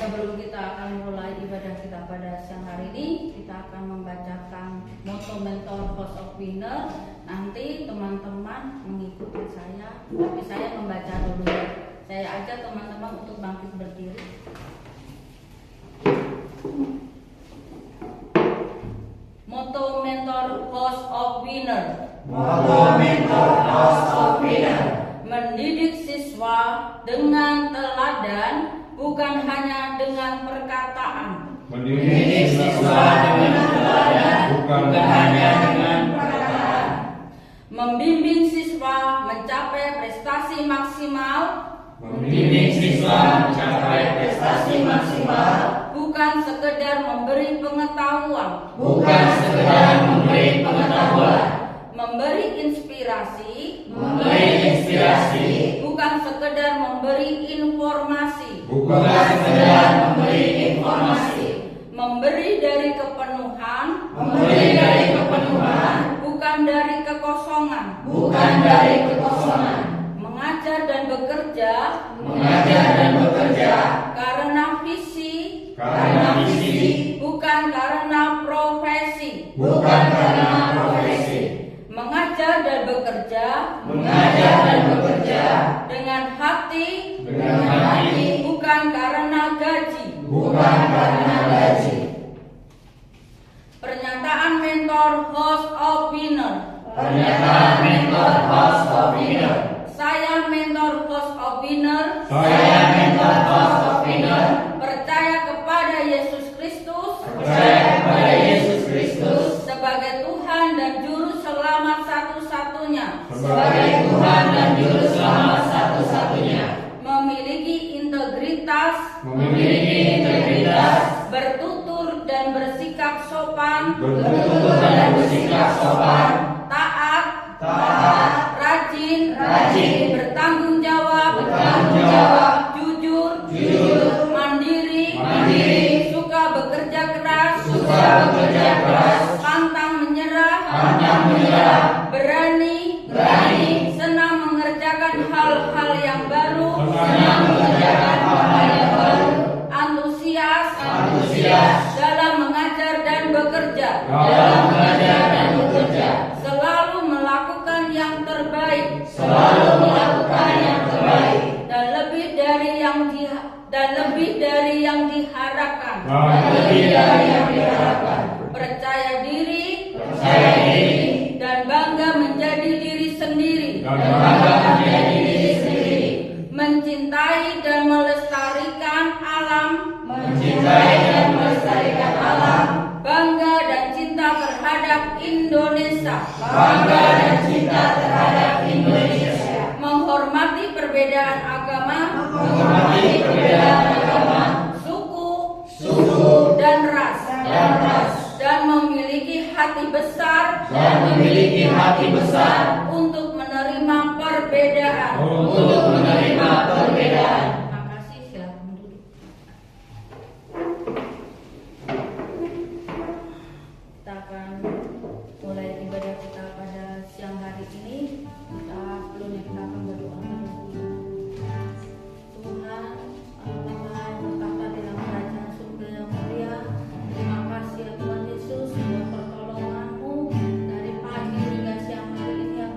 Sebelum kita akan mulai ibadah kita pada siang hari ini, kita akan membacakan motto mentor House of Winner. Nanti teman-teman mengikuti saya, tapi saya membaca dulu. Saya ajak teman-teman untuk bangkit berdiri. Motto mentor House of Winner. Motto mentor House of Winner. Mendidik siswa dengan teladan, bukan hanya dengan perkataan. Mendidik siswa dengan teladan, bukan hanya dengan perkataan. Membimbing siswa mencapai prestasi maksimal. Membimbing siswa mencapai prestasi maksimal. Bukan sekedar memberi pengetahuan. Bukan sekedar memberi pengetahuan. Memberi inspirasi. Memberi inspirasi. Bukan sekedar memberi informasi. Bukan sekedar memberi informasi. Memberi dari kepenuhan. Memberi dari kepenuhan. Bukan dari kekosongan. Bukan dari kekosongan. Mengajar dan bekerja. Mengajar dan bekerja. Karena visi. Karena visi. Bukan karena profesi. Bukan karena profesi. Mengajar dan bekerja. Mengajar dan bekerja. Dengan hati. Dengan hati. Bukan karena gaji. Bukan karena gaji. Pernyataan mentor House of Winner. Pernyataan mentor House of Winner. Saya mentor House of Winner. Saya mentor House of Winner. Percaya kepada Yesus Kristus. Percaya kepada Yesus Kristus sebagai Tuhan dan Juru Selamat satu-satunya. sebagai Tuhan dan Juru Selamat satu-satunya. Memiliki integritas. Memiliki integritas. Bertutur dan bersikap sopan. Bertutur dan bersikap sopan. Taat. Taat. Rajin. Rajin. Bertanggung jawab. Bertanggung jawab. Jujur. Jujur. Mandiri. Mandiri. Suka bekerja keras. Suka bekerja keras. Pantang menyerah. Pantang menyerah. Berani. Berani. Senang mengerjakan hal-hal yang baru. Senang mengerjakan hal-hal yang baru. Antusias. Antusias. Dalam mengajar dan bekerja. Dalam mengajar dan bekerja. Selalu melakukan yang terbaik. Selalu melakukan yang terbaik. Dan lebih dari yang diharapkan. Dan lebih dari yang diharapkan. Percaya diri. Percaya diri. Dan bangga menjadi diri sendiri. Dan bangga menjadi diri sendiri. Mencintai dan melestarikan alam. Mencintai dan melestarikan alam. Bangga dan cinta terhadap Indonesia. Bangga dan cinta terhadap Indonesia. Menghormati perbedaan agama. Menghormati perbedaan agama. Suku dan ras. Dan memiliki hati besar. Dan memiliki hati besar. Untuk menerima perbedaan. Untuk menerima perbedaan. Terima kasih, silakan duduk. Kita akan mulai ibadah kita pada siang hari ini. Sebelumnya kita akan berdoa pada Tuhan, Allah berkata dalam kerajaan surga yang mulia. Terima kasih ya Tuhan Yesus, buat pertolongan-Mu dari pagi hingga siang hari ini ya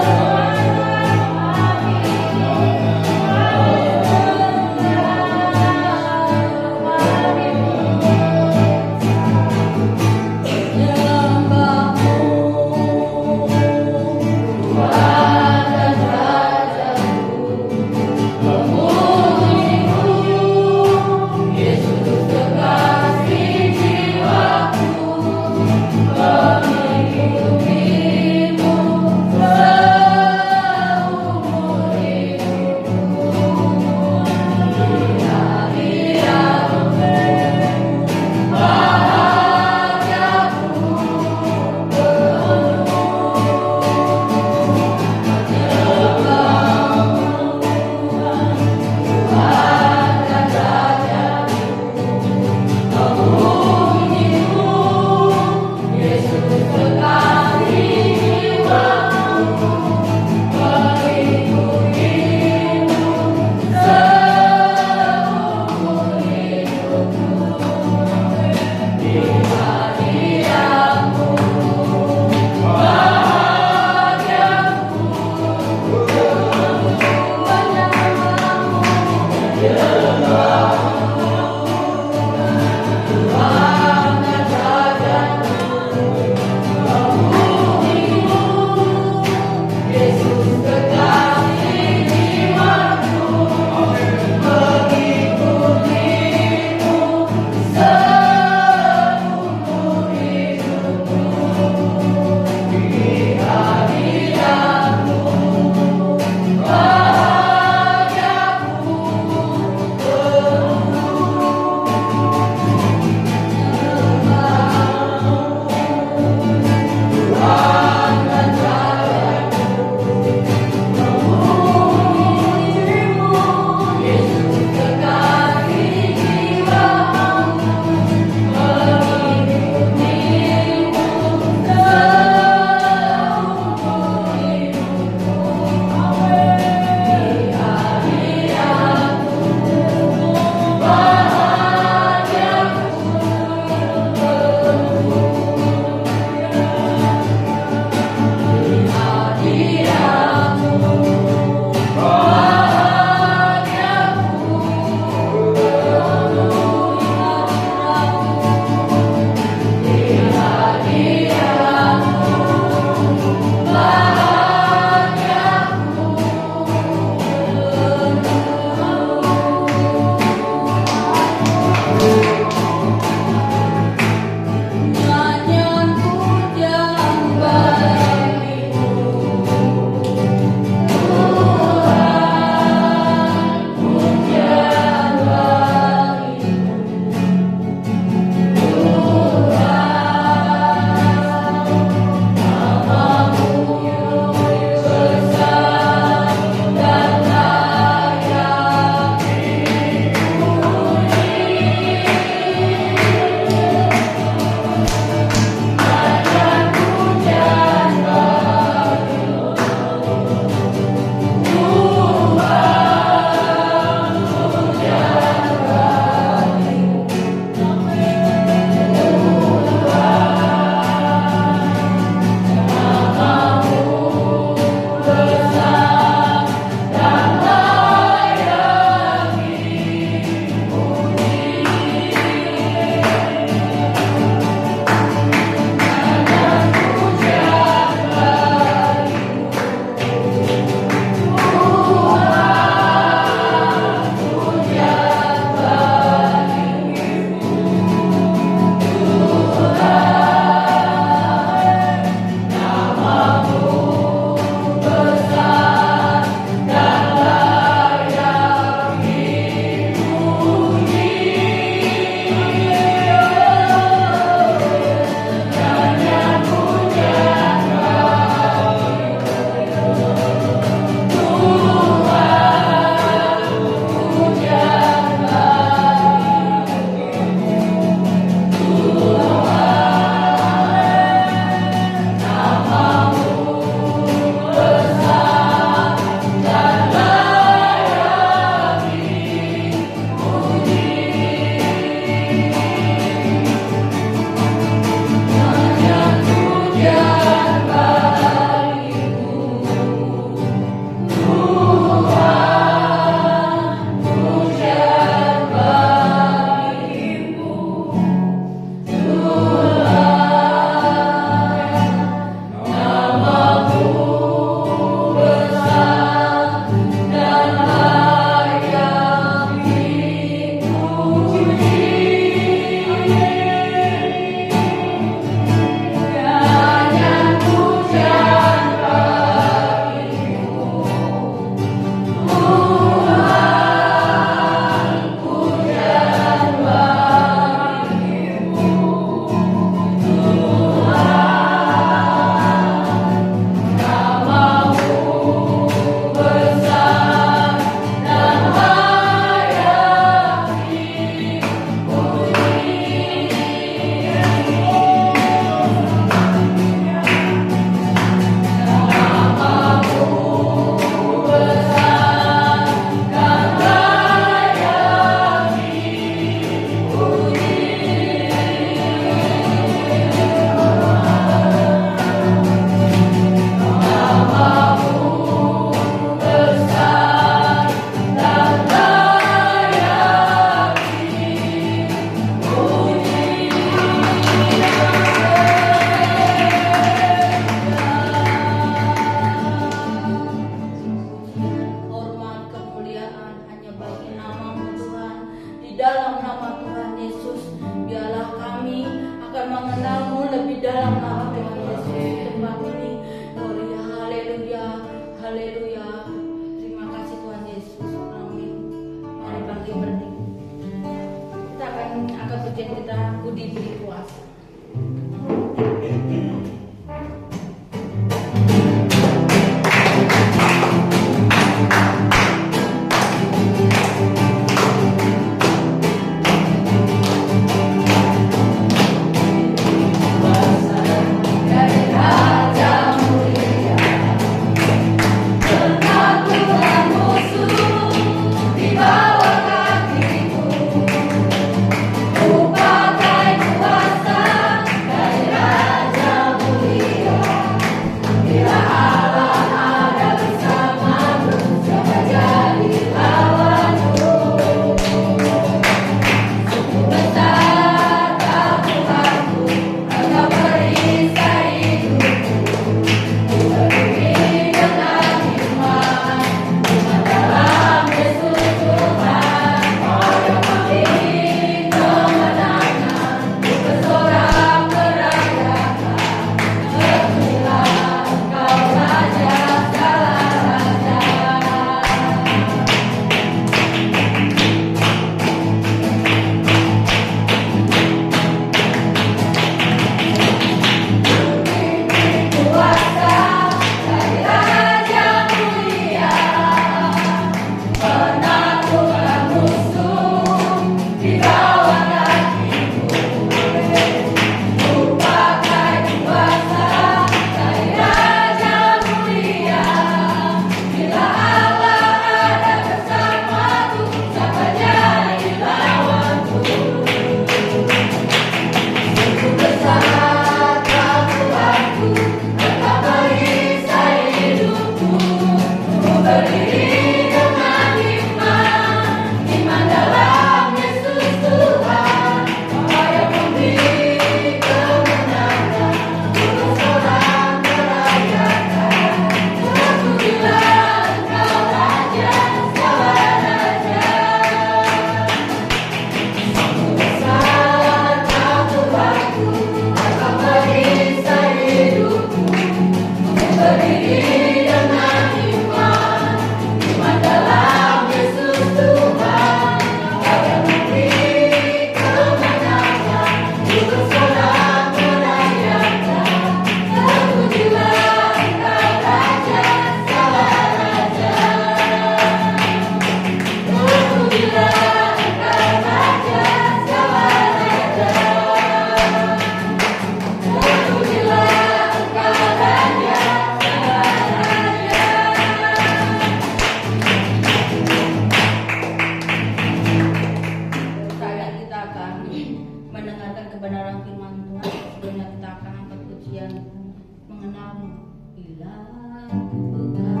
kamu hilang bukan.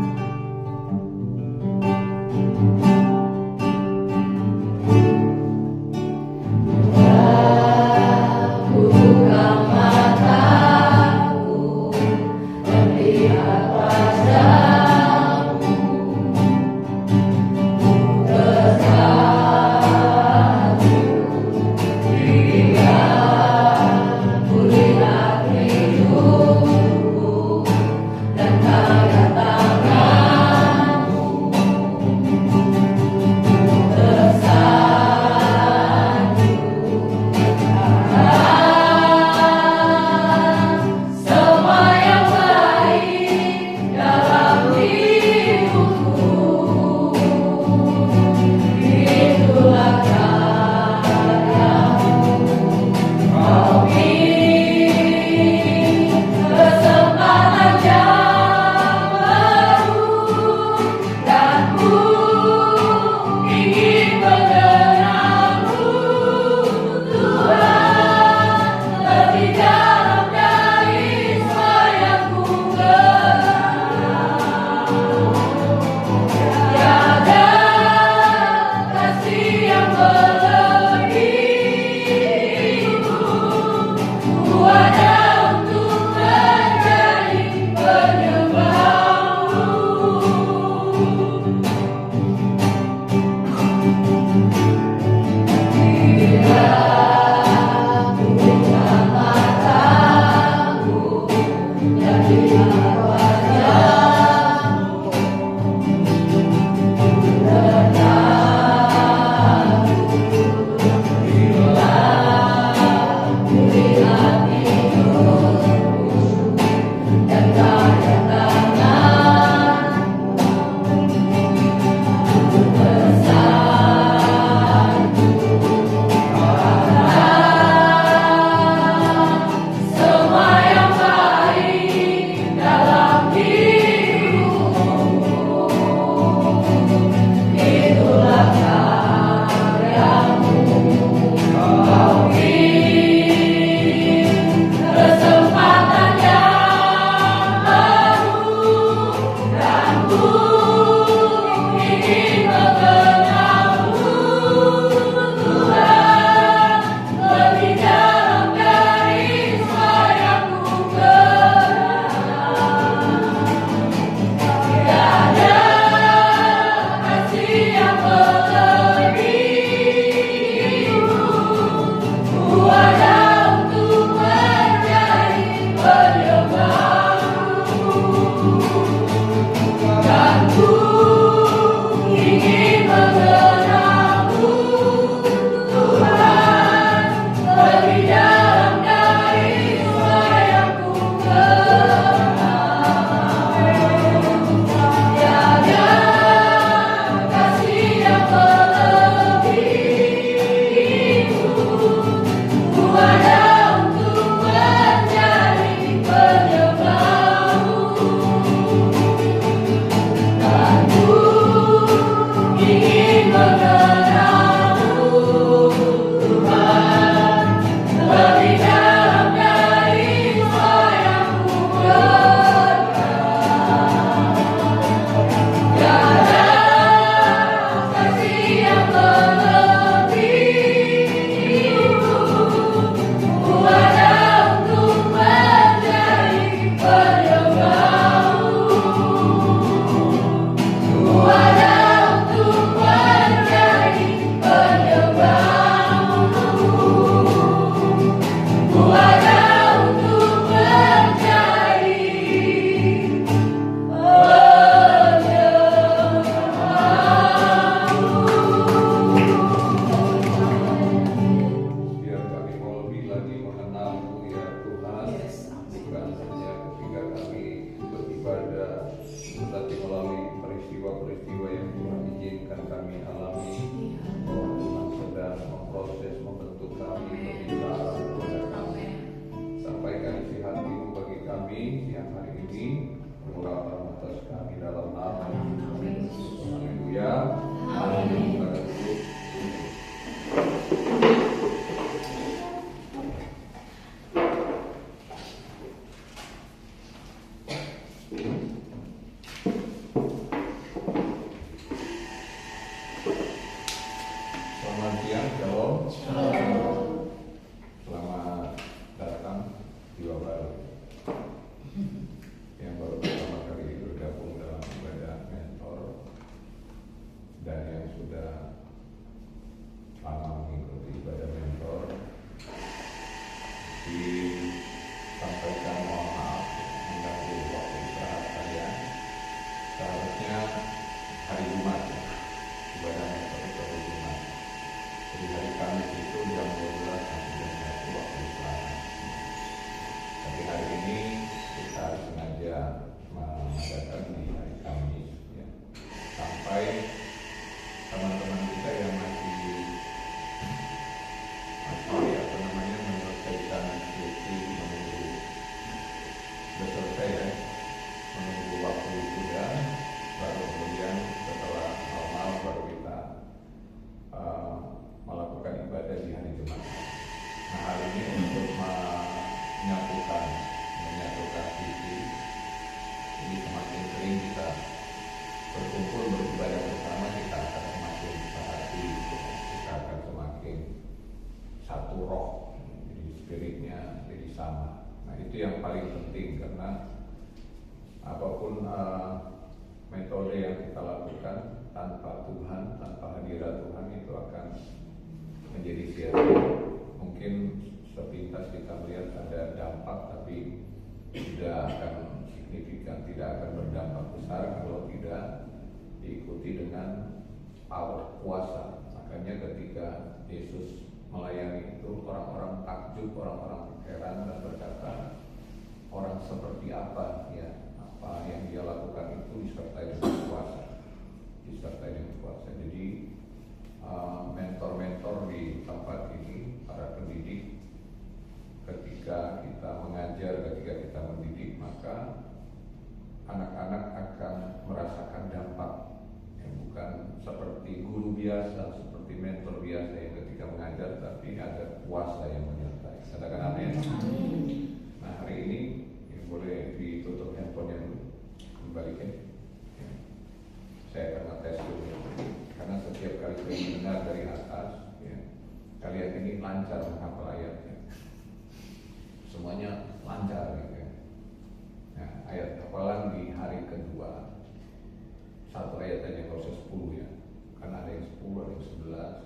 Buka mataku, melihat wajahmu, bersatu dia kulihat hidupku dan karya tanganmu bersatu. Semua yang baik dalam hidupku, itulah karyamu. Kau beri kesempatan yang baru, dan ku ingin mengenalmu, Tuhan, lebih dalam dari yang ku kenal. Tiada kasih yang melebihimu, ku ada untuk menjadi penyembahmu. Bila ku buka mataku dan lihat wajahmu, bila ku lihat hidupku dan karya tanganmu bersatu. Semua yang baik dalam hidupku, itulah karyamu. Kau beri kesempatan yang baru, dan ku ingin mengenalmu, Tuhan, lebih dalam dari yang ku kenal. Tiada kasih yang melebihimu, ku ada untuk menjadi penyembahmu, dan ku ingin mengenalmu, Tuhan, lebih dalam dari yang ku kenal. Tiada kasih yang melebihimu, ku ada untuk menjadi penyembahmu, dan ku ingin mengenalmu, Tuhan, lebih dalam dari yang ku kenal. Tiada kasih yang melebihimu, ku ada untuk menjadi penyembahmu, ku ada untuk menjadi penyembahmu, ku ada untuk menjadi Biar kami mau lebih lagi mengenalmu ya Tuhan, bukan hanya ketika kami beribadah, tetapi melalui peristiwa-peristiwa yang Tuhan izinkan kami alami, bahwa Tuhan sedang memproses, membentuk kami lebih dalam kepada kami. Sampaikan isi hati-Mu bagi kami siang hari ini, mengurapan atas kami dalam nama Yesus. Haleluya. Amin. Silakan duduk. di hari Kamis, ya. Sampai teman-teman kita yang masih apa namanya menyelesaikan skripsi menunggu sudah selesai ya, menunggu waktu itu dan baru kemudian setelah normal baru kita melakukan ibadah di hari Jumat. Nah, hari ini untuk menyatukan visi, jadi semakin sering kita berkumpul beribadah bersama, kita akan semakin berhati, kita akan semakin satu roh, jadi spiritnya jadi sama. Nah, itu yang paling penting, karena apapun metode yang kita lakukan tanpa Tuhan, tanpa hadirat Tuhan, itu akan menjadi sia-sia. Mungkin sepintas kita melihat ada dampak, tapi tidak akan signifikan, tidak akan berdampak besar kalau tidak diikuti dengan power kuasa. Makanya ketika Yesus melayani itu, orang-orang takjub, orang-orang heran dan berkata, orang seperti apa ya, apa yang dia lakukan itu disertai dengan kuasa, disertai dengan kuasa. Jadi mentor-mentor di tempat ini, para pendidik, ketika kita mengajar, ketika kita mendidik, maka anak-anak akan merasakan dampak yang bukan seperti guru biasa, seperti mentor biasa yang ketika mengajar, tapi ada kuasa yang menyertai. Katakan amin. Nah, hari ini ya, boleh ditutup handphonenya dulu, kembalikan. Ya. Saya akan ngetes dulu, karena setiap kali saya mendengar dari atas, ya, kalian ini lancar menghafal ayatnya, semuanya lancar gitu ya. Nah, ayat hafalan di hari kedua, satu ayat aja, nggak usah 10 ya, karena ada yang 10, ada yang 11.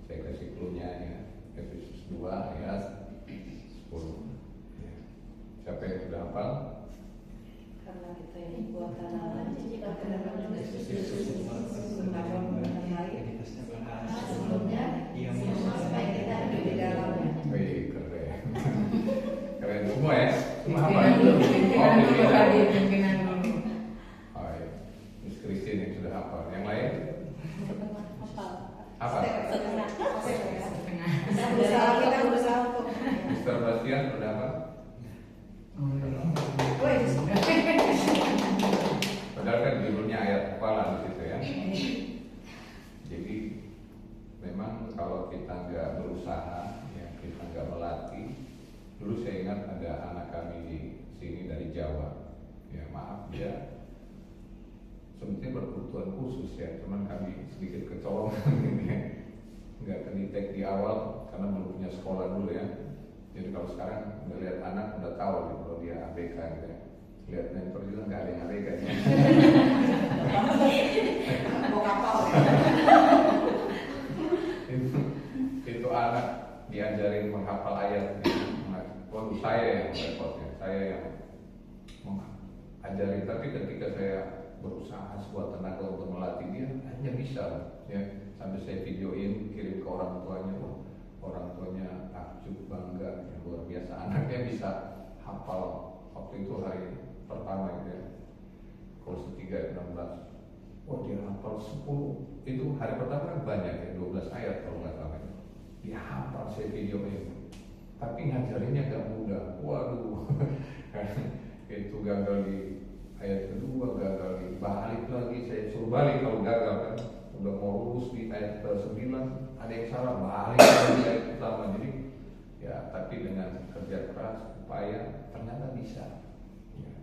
Saya kasih clue-nya ya, Efesus 2 ayat 10 ya. Siapa yang sudah hafal? Karena kita ini buatan Allah, kita kedatangan Yesus sebelumnya, supaya kita hidup di dalamnya. Wih, keren. Keren semua ya. Semua apa? Pimpinan dulu tadi, pimpinan dulu. Oh iya, Miss Christine yang sudah hafal. Yang lain? Apa? Kita berusaha untuk. Mr. Bastian sudah hafal? Padahal kan judulnya ayat hafalan di situ ya. Jadi memang kalau kita nggak berusaha, ya, kita nggak melatih. Dulu saya ingat ada anak kami di sini dari Jawa. Ya maaf, dia sebetulnya berkebutuhan khusus ya, cuman kami sedikit kecolongan gitu ya. Nggak kedetek di awal karena belum punya sekolah dulu ya. Jadi kalau sekarang ngelihat anak udah tahu nih kalau dia ABK gitu ya. Lihat mentor juga nggak ada yang ABK ya. Mau kapal ya. Itu anak diajarin menghafal ayat. Waduh, saya yang repotnya, saya yang mengajarin. Tapi ketika saya berusaha sekuat tenaga untuk melatih dia, hanya bisa ya. Sampai saya videoin, kirim ke orang tuanya. Orang tuanya takjub, bangga, ya, luar biasa, anaknya bisa hafal. Waktu itu hari pertama itu ya, kursus 3 16. Oh, dia hafal 10. Itu hari pertama kan banyak ya, 12 ayat kalau nggak salah. Dia hafal, saya videoin. Tapi ngajarinnya gak mudah. Waduh. Itu gagal di ayat kedua, gagal di balik lagi, saya suruh balik kalau gagal kan. Udah mau lulus di ayat ke-9, ada yang salah, balik di ayat pertama. Jadi ya, tapi dengan kerja keras, upaya, ternyata bisa ya.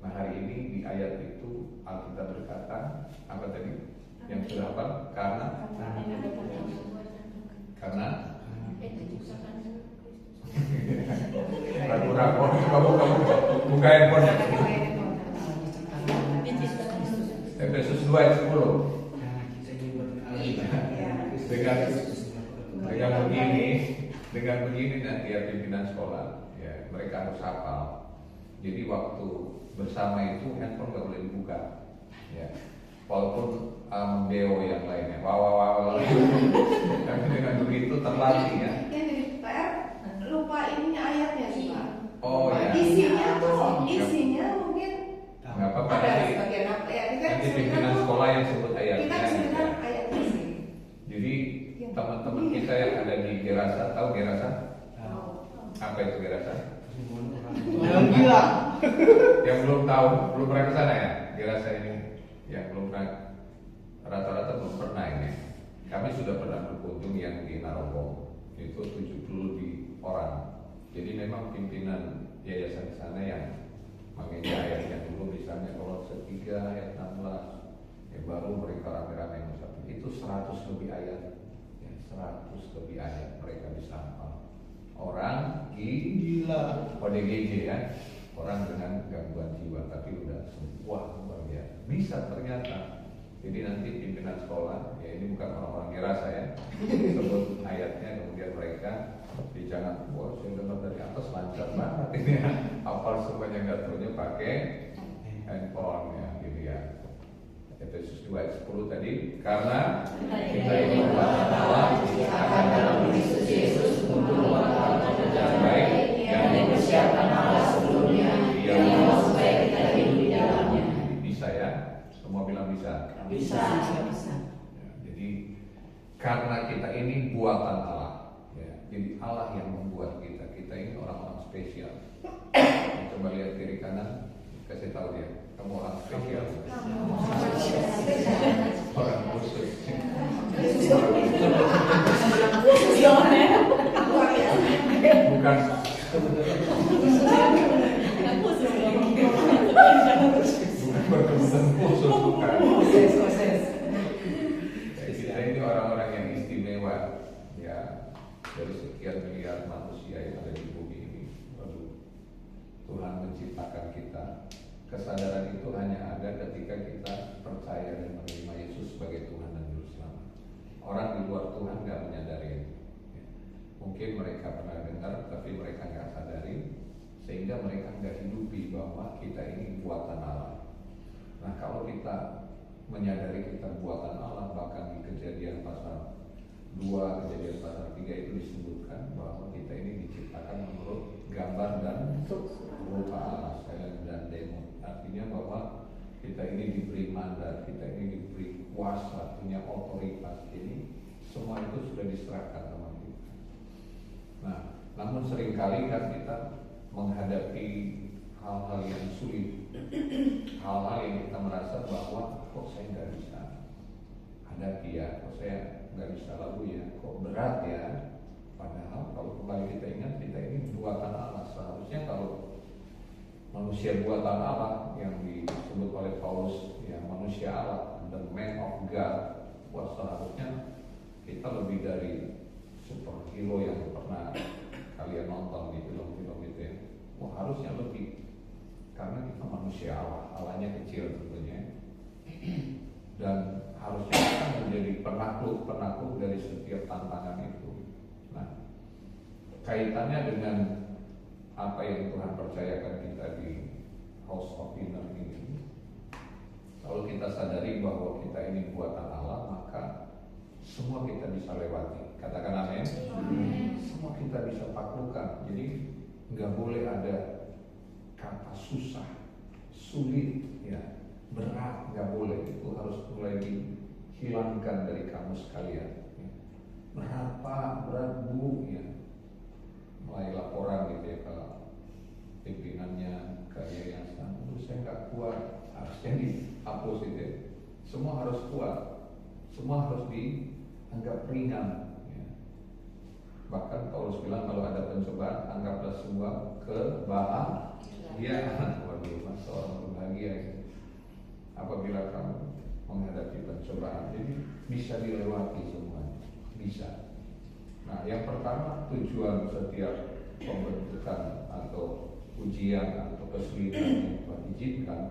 Nah, hari ini di ayat itu Alkitab berkata apa tadi? Yang sudah apa? Karena ragu-ragu, kamu buka handphone. Efesus 2 ayat 10. Dengan begini nanti ya pimpinan sekolah ya, mereka harus hafal. Jadi waktu bersama itu handphone nggak boleh dibuka ya, walaupun deo yang lainnya wow tapi dengan begitu terlatih ya. Ini PR lupa ininya ayatnya sih Pak. Oh ya, Isinya mungkin nggak apa-apa, ada tahu Gerasa? Apa itu Gerasa? Orang gila. Yang belum tahu, belum pernah ke sana ya? Gerasa ini yang belum pernah, rata-rata belum pernah ini. Kami sudah pernah berkunjung yang di Narogong, itu 70 lebih orang. Jadi memang pimpinan yayasan di sana yang mengenai ayat yang dulu misalnya kalau 3 ayat 16 yang baru mereka rame-rame mengucapkan itu 100 lebih ayat, ya, 100 lebih ayat mereka bisa hafal. Orang gila, ODGJ ya, orang dengan gangguan jiwa, tapi udah semua luar biasa bisa ternyata. Jadi nanti pimpinan sekolah, ya ini bukan orang-orang Gerasa ya, sebut ayatnya kemudian mereka jangan, wah saya dengar dari atas lancar banget ini ya, hafal semuanya, nggak tahunya pakai handphone ya gitu ya. Efesus 2 ayat 10 tadi, karena kita ini buatan Allah akan dalam Kristus Yesus untuk melakukan pekerjaan baik yang dipersiapkan Allah sebelumnya, yang mau supaya kita hidup di dalamnya. Bisa ya, semua bilang bisa. Bisa. Ya, jadi karena kita ini buatan Allah, ya, jadi Allah yang membuat kita. Kita ini orang-orang spesial. Coba lihat kiri kanan, kasih tahu dia, kamu orang spesial. Orang khusus. Bukan. Berkebutuhan khusus bukan. Kita ini orang-orang yang istimewa, ya, dari sekian miliar manusia yang ada di bumi ini. Lalu Tuhan menciptakan kita. Kesadaran itu hanya ada ketika kita percaya dan menerima Yesus sebagai Tuhan dan Juru Selamat. Orang di luar Tuhan nggak menyadari itu. Mungkin mereka pernah dengar, tapi mereka nggak sadari, sehingga mereka nggak hidupi bahwa kita ini buatan Allah. Nah, kalau kita menyadari kita buatan Allah, bahkan di Kejadian pasal 2, Kejadian pasal 3 itu disebutkan bahwa kita ini diciptakan menurut gambar dan rupa Allah, dan demo. Artinya bahwa kita ini diberi mandat, kita ini diberi kuasa, punya otoritas. Jadi semua itu sudah diserahkan sama kita. Nah, namun seringkali kan kita menghadapi hal-hal yang sulit, hal-hal yang kita merasa bahwa kok saya nggak bisa hadapi ya, kok saya nggak bisa lalui ya, kok berat ya. Padahal kalau kembali kita ingat, kita ini buatan Allah. Seharusnya kalau manusia buatan Allah yang disebut oleh Paulus, ya manusia Allah, the man of God, wah seharusnya kita lebih dari superhero yang pernah kalian nonton di film-film itu ya. Wah harusnya lebih, karena kita manusia Allah, Allahnya kecil tentunya, dan harusnya kita menjadi penakluk dari setiap tantangan itu. Nah, kaitannya dengan apa yang Tuhan percayakan kita di House of Winner ini, kalau kita sadari bahwa kita ini buatan Allah, maka semua kita bisa lewati. Katakan amin. Semua kita bisa taklukkan. Jadi nggak boleh ada kata susah, sulit, ya berat, nggak boleh. Itu harus mulai dihilangkan dari kamu sekalian. Berat Pak, berat Bu, ya. Mulai laporan gitu ya ke pimpinannya, ke yayasan, saya nggak kuat, harusnya dihapus itu ya. Semua harus kuat, semua harus dianggap ringan ya. Bahkan Paulus bilang kalau ada pencobaan, anggaplah semua kebahagiaan. Waduh, seorang berbahagia ya. Apabila kamu menghadapi pencobaan, jadi bisa dilewati semuanya, bisa. Nah, yang pertama, tujuan setiap pembentukan atau ujian atau kesulitan yang Tuhan izinkan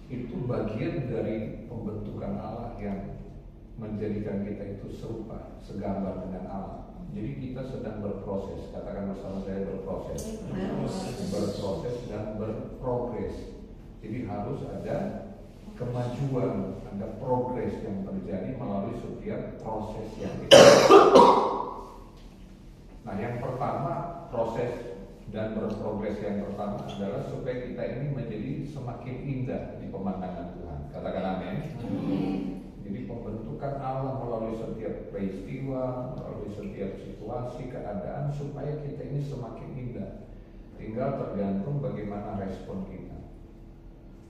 itu bagian dari pembentukan Allah yang menjadikan kita itu serupa, segambar dengan Allah. Jadi kita sedang berproses, katakan bersama saya berproses dan berprogres. Jadi harus ada kemajuan, ada progres yang terjadi melalui setiap proses yang kita. Nah, yang pertama, proses dan berprogres yang pertama adalah supaya kita ini menjadi semakin indah di pemandangan Tuhan. Katakan amin. Jadi pembentukan Allah melalui setiap peristiwa, melalui setiap situasi, keadaan, supaya kita ini semakin indah. Tinggal tergantung bagaimana respon kita.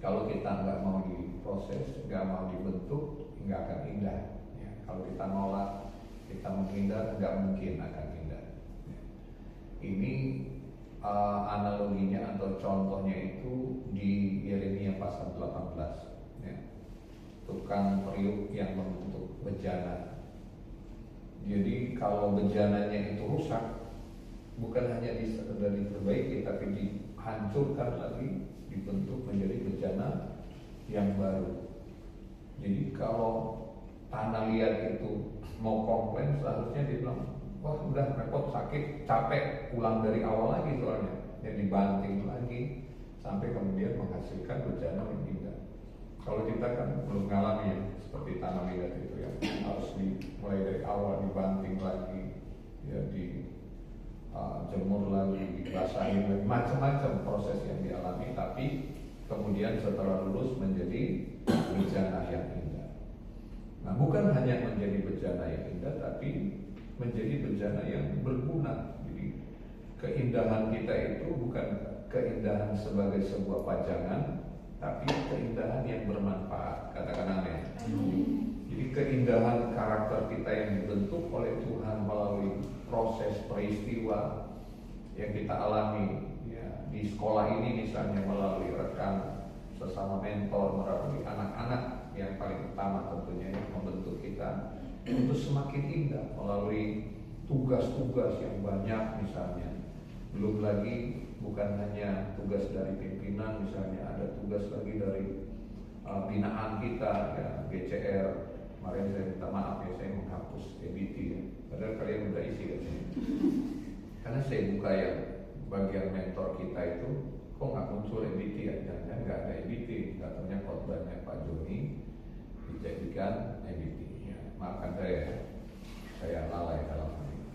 Kalau kita nggak mau diproses, nggak mau dibentuk, nggak akan indah. Ya, kalau kita nolak, kita menghindar, nggak mungkin akan indah. Ya. Ini analoginya atau contohnya itu di Yeremia pasal 18. Ya. Tukang periuk yang membentuk bejana. Jadi kalau bejananya itu rusak, bukan hanya sekedar diperbaiki, tapi dihancurkan lagi, dibentuk menjadi bejana yang baru. Jadi kalau tanah liat itu mau komplain, seharusnya dia bilang, wah udah repot, sakit, capek, ulang dari awal lagi soalnya. Yang dibanting lagi sampai kemudian menghasilkan bejana yang indah. Kalau kita kan belum mengalami ya, seperti tanah liat itu ya, harus mulai dari awal, dibanting lagi, ya jemur lagi, dibasahin lagi, macam-macam proses yang dialami, tapi kemudian setelah lulus menjadi bejana yang indah. Nah, bukan hanya menjadi bejana yang indah, tapi menjadi bejana yang berguna. Jadi keindahan kita itu bukan keindahan sebagai sebuah pajangan, tapi keindahan yang bermanfaat. Katakan amin. Jadi keindahan karakter kita yang dibentuk oleh Tuhan melalui proses peristiwa yang kita alami ya, di sekolah ini misalnya, melalui rekan sesama mentor, melalui anak-anak yang paling utama tentunya yang membentuk kita untuk semakin indah, melalui tugas-tugas yang banyak misalnya. Belum lagi bukan hanya tugas dari pimpinan, misalnya ada tugas lagi dari binaan kita ya, GCR. Kemarin saya minta maaf ya, saya menghapus EBT ya. Padahal kalian udah isi katanya. Karena saya buka yang bagian mentor kita itu, kok nggak muncul EBT ya? Jangan nggak ada EBT. Katanya khotbahnya Pak Joni dijadikan EBT. Ya, maafkan saya lalai dalam hal ini.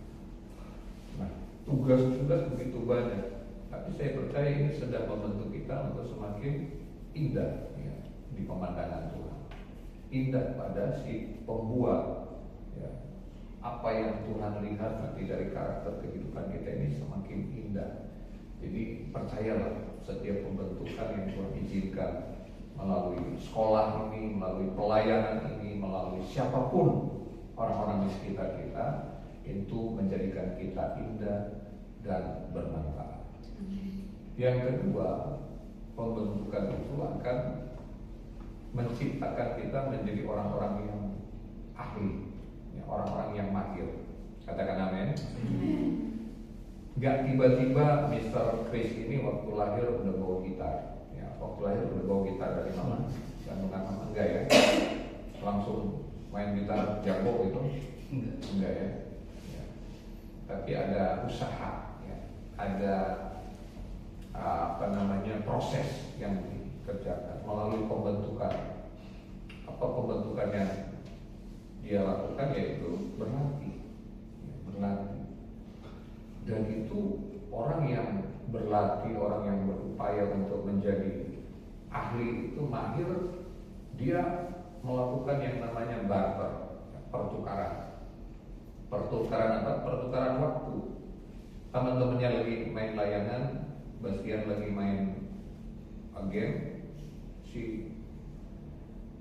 Nah, tugas-tugas begitu banyak, tapi saya percaya ini sedang membentuk kita untuk semakin indah ya, di pemandangan Tuhan. Indah pada si pembuat ya. Apa yang Tuhan lihat nanti dari karakter kehidupan kita ini semakin indah. Jadi percayalah, setiap pembentukan yang Tuhan izinkan melalui sekolah ini, melalui pelayanan ini, melalui siapapun orang-orang di sekitar kita, itu menjadikan kita indah dan bermanfaat. Yang kedua, pembentukan itu akan menciptakan kita menjadi orang-orang yang ahli, ya, orang-orang yang mahir. Katakan amin. Gak tiba-tiba Mr. Chris ini waktu lahir udah bawa gitar. Ya, waktu lahir udah bawa gitar dari mama, kandungan mama enggak ya? Langsung main gitar jago itu? Enggak ya? Ya. Tapi ada usaha, ya. Ada proses yang dikerjakan melalui pembentukan. Apa pembentukan yang dia lakukan? Yaitu berlatih. Dan itu orang yang berlatih, orang yang berupaya untuk menjadi ahli itu mahir, dia melakukan yang namanya barter, pertukaran. Pertukaran apa? Pertukaran waktu. Teman-temannya lagi main layangan, Bastian lagi main game, si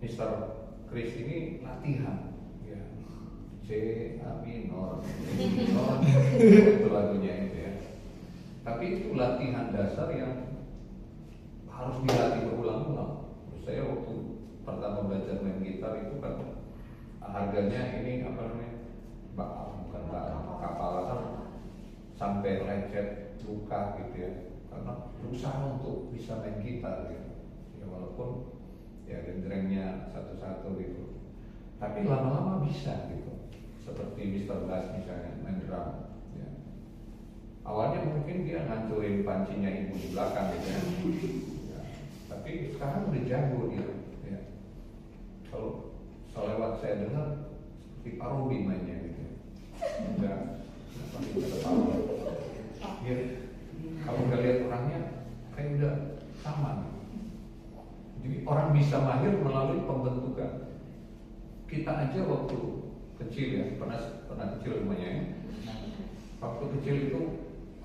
Mr. Chris ini latihan, ya. C A minor, itu lagunya itu ya. Tapi itu latihan dasar yang harus dilatih berulang-ulang. Saya waktu pertama belajar main gitar itu kan harganya ini apa namanya, kapalan sampai lecet, luka gitu ya. Karena berusaha untuk bisa main gitar gitu. Ya walaupun ya gendrengnya satu-satu gitu. Tapi lama-lama bisa gitu. Seperti Mr. Bass misalnya main drum ya. Awalnya mungkin dia ngancurin pancinya ibu di belakang gitu ya. Ya. Tapi sekarang udah jago dia ya. Kalau selewat saya dengar seperti Pak Robi mainnya gitu ya. Udah ya. Kalau nggak lihat orangnya kayak udah sama. Jadi orang bisa mahir melalui pembentukan. Kita aja waktu kecil ya, pernah kecil semuanya ya. Waktu kecil itu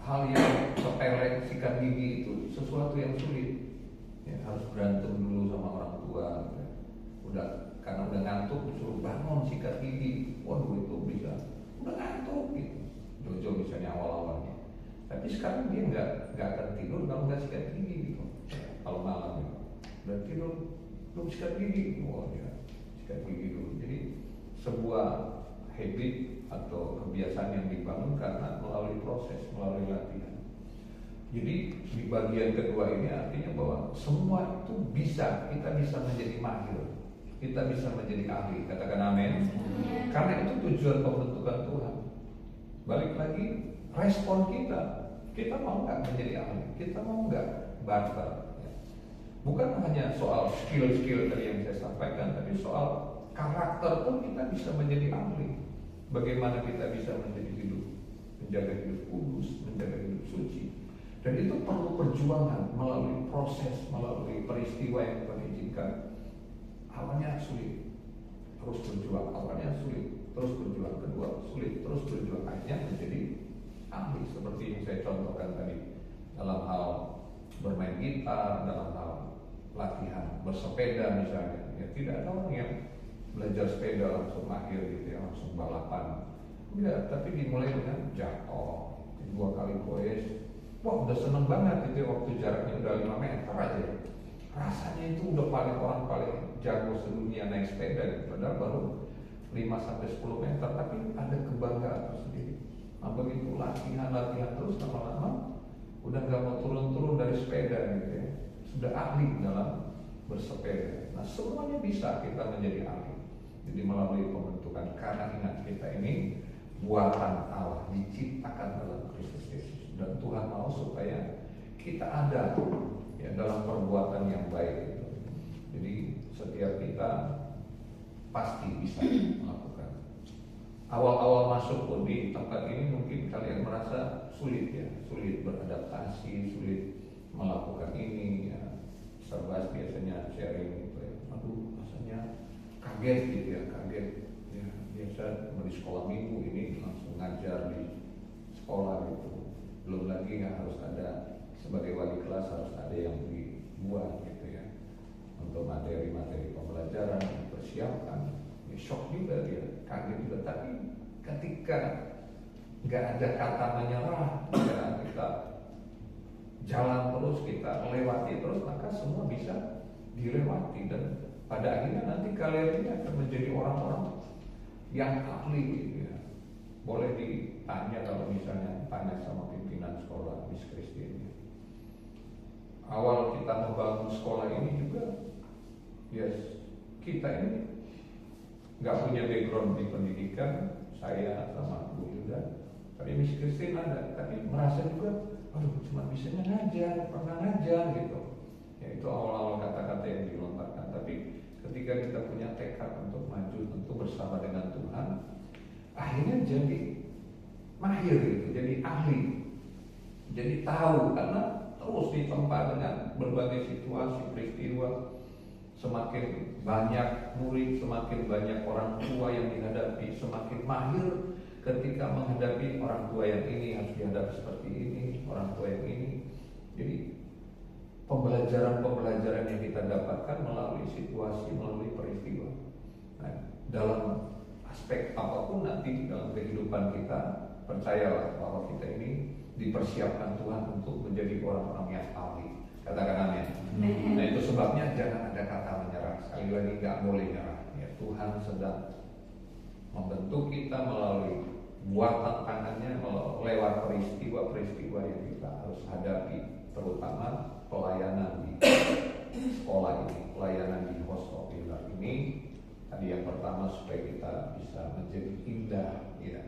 hal yang sepele, sikat gigi itu sesuatu yang sulit. Ya, harus berantem dulu sama orang tua. Ya. Karena udah ngantuk disuruh bangun sikat gigi. Waduh, itu bisa udah ngantuk gitu. Jojo misalnya awal-awalnya. Tapi sekarang dia nggak akan tidur kalau nggak sikat gigi gitu. Kalau malam ya. Udah tidur belum sikat gigi. Wah ya, sikat gigi dulu. Jadi sebuah habit atau kebiasaan yang dibangun karena melalui proses, melalui latihan. Jadi di bagian kedua ini artinya bahwa semua itu kita bisa menjadi mahir, kita bisa menjadi ahli. Katakan amin. Karena itu tujuan pembentukan Tuhan. Balik lagi, respon kita mau nggak menjadi ahli, kita mau nggak barter. Bukan hanya soal skill-skill tadi yang saya sampaikan, tapi soal karakter pun kita bisa menjadi ahli. Bagaimana kita bisa menjaga hidup kudus, menjaga hidup suci. Dan itu perlu perjuangan melalui proses, melalui peristiwa yang Tuhan izinkan. Awalnya sulit, terus berjuang. Awalnya sulit, terus berjuang. Kedua sulit, terus berjuang. Akhirnya menjadi ahli seperti yang saya contohkan tadi dalam hal bermain gitar, dalam hal latihan bersepeda misalnya. Ya, tidak ada orang yang belajar sepeda langsung mahir gitu ya, langsung balapan. Enggak, tapi dimulai dengan jatuh 2 kali goes. Wah, udah seneng banget gitu ya, waktu jaraknya udah 5 meter aja. Rasanya itu udah orang paling jago sedunia naik sepeda gitu. Padahal baru 5-10 meter, tapi ada kebanggaan tersendiri. Nah, begitu latihan terus lama-lama udah gak mau turun-turun dari sepeda gitu ya. Sudah ahli dalam bersepeda. Nah, semuanya bisa kita menjadi ahli. Jadi melalui pembentukan, karena ingat kita ini buatan Allah, diciptakan dalam Kristus Yesus, dan Tuhan mau supaya kita ada ya dalam perbuatan yang baik itu. Jadi setiap kita pasti bisa melakukan. Awal-awal masuk pun di tempat ini mungkin kalian merasa sulit ya, sulit beradaptasi, sulit melakukan ini ya. Serbas biasanya sharing gitu ya. Aduh, rasanya kaget gitu ya, kaget ya. Biasa di sekolah minggu, ini langsung ngajar di sekolah gitu. Belum lagi ya, harus ada sebagai wali kelas, harus ada yang dibuat gitu ya untuk materi-materi pembelajaran dipersiapkan. Ya, shock juga dia, kaget juga. Tapi ketika nggak ada kata menyerah ya, kita jalan terus, kita lewati terus, maka semua bisa dilewati. Dan pada akhirnya nanti kalian ini akan menjadi orang-orang yang ahli gitu ya. Boleh ditanya kalau misalnya tanya sama pimpinan sekolah Miss Christine. Awal kita membangun sekolah ini juga, kita ini nggak punya background di pendidikan, saya sama Bu Yuda. Tapi Miss Christine ada, tapi merasa juga, aduh cuma bisa ngajar, pernah ngajar gitu. Ya itu awal-awal kata-kata yang dilontarkan. Tapi ketika kita punya tekad untuk maju, tentu bersama dengan Tuhan, akhirnya jadi mahir gitu, jadi ahli, jadi tahu, karena terus ditempa dengan berbagai situasi, peristiwa. Semakin banyak murid, semakin banyak orang tua yang dihadapi, semakin mahir ketika menghadapi orang tua yang ini harus dihadapi seperti ini, orang tua yang ini. Jadi pembelajaran yang kita dapatkan melalui situasi, melalui peristiwa. Nah, dalam aspek apapun nanti dalam kehidupan kita, percayalah bahwa kita ini dipersiapkan Tuhan untuk menjadi orang-orang yang ahli. Katakan amin. Nah, itu sebabnya jangan ada kata menyerah. Sekali lagi, nggak boleh nyerah. Ya, Tuhan sedang membentuk kita melalui buatan tangannya, lewat peristiwa-peristiwa yang kita harus hadapi, terutama pelayanan di sekolah ini, pelayanan di House of Pillar ini. Tadi yang pertama supaya kita bisa menjadi indah, ya.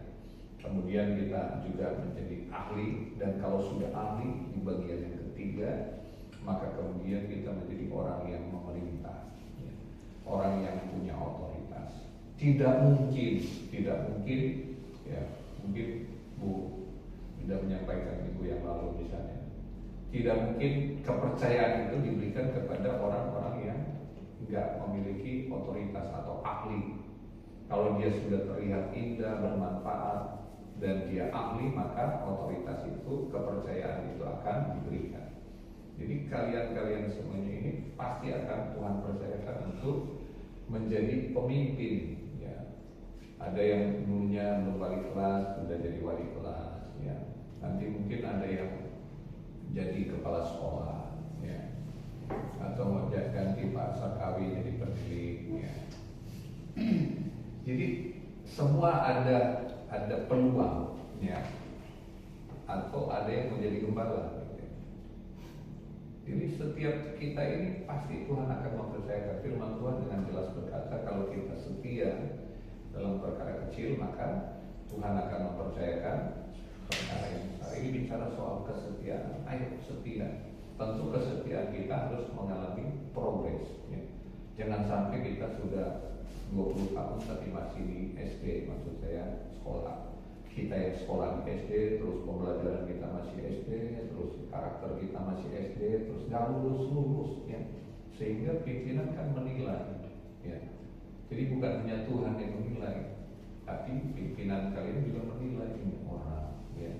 Kemudian kita juga menjadi ahli, dan kalau sudah ahli di bagian yang ketiga, maka kemudian kita menjadi orang yang memerintah, ya. Orang yang punya otoritas. Tidak mungkin, ya mungkin Bu sudah menyampaikan minggu yang lalu misalnya, tidak mungkin kepercayaan itu diberikan kepada orang-orang yang nggak memiliki otoritas atau ahli dia sudah terlihat indah, bermanfaat, dan dia ahli, maka otoritas itu, kepercayaan itu akan diberikan. Jadi kalian-kalian semuanya ini pasti akan Tuhan percayakan untuk menjadi pemimpin. Ya. Ada yang dulunya belum wali kelas, sudah jadi wali kelas. Ya. Nanti mungkin ada yang jadi kepala sekolah, ya. Atau mau ganti Pak Sarkawi jadi pendidik. Ya. Jadi semua ada peluang, ya. Atau ada yang menjadi gembala. Gitu. Jadi setiap kita ini pasti Tuhan akan mempercayakan. Firman Tuhan dengan jelas berkata, kalau kita setia dalam perkara kecil, maka Tuhan akan mempercayakan perkara yang besar. Ini bicara soal kesetiaan. Ayo setia. Tentu kesetiaan kita harus mengalami progres. Ya. Jangan sampai kita sudah 20 tahun tapi masih di SD, maksud saya sekolah. Kita yang sekolah di SD, terus pembelajaran kita masih SD, terus karakter kita masih SD, terus nggak lulus, ya. Sehingga pimpinan kan menilai, ya. Jadi bukan hanya Tuhan yang menilai, tapi pimpinan kalian juga menilai ini orang, ya.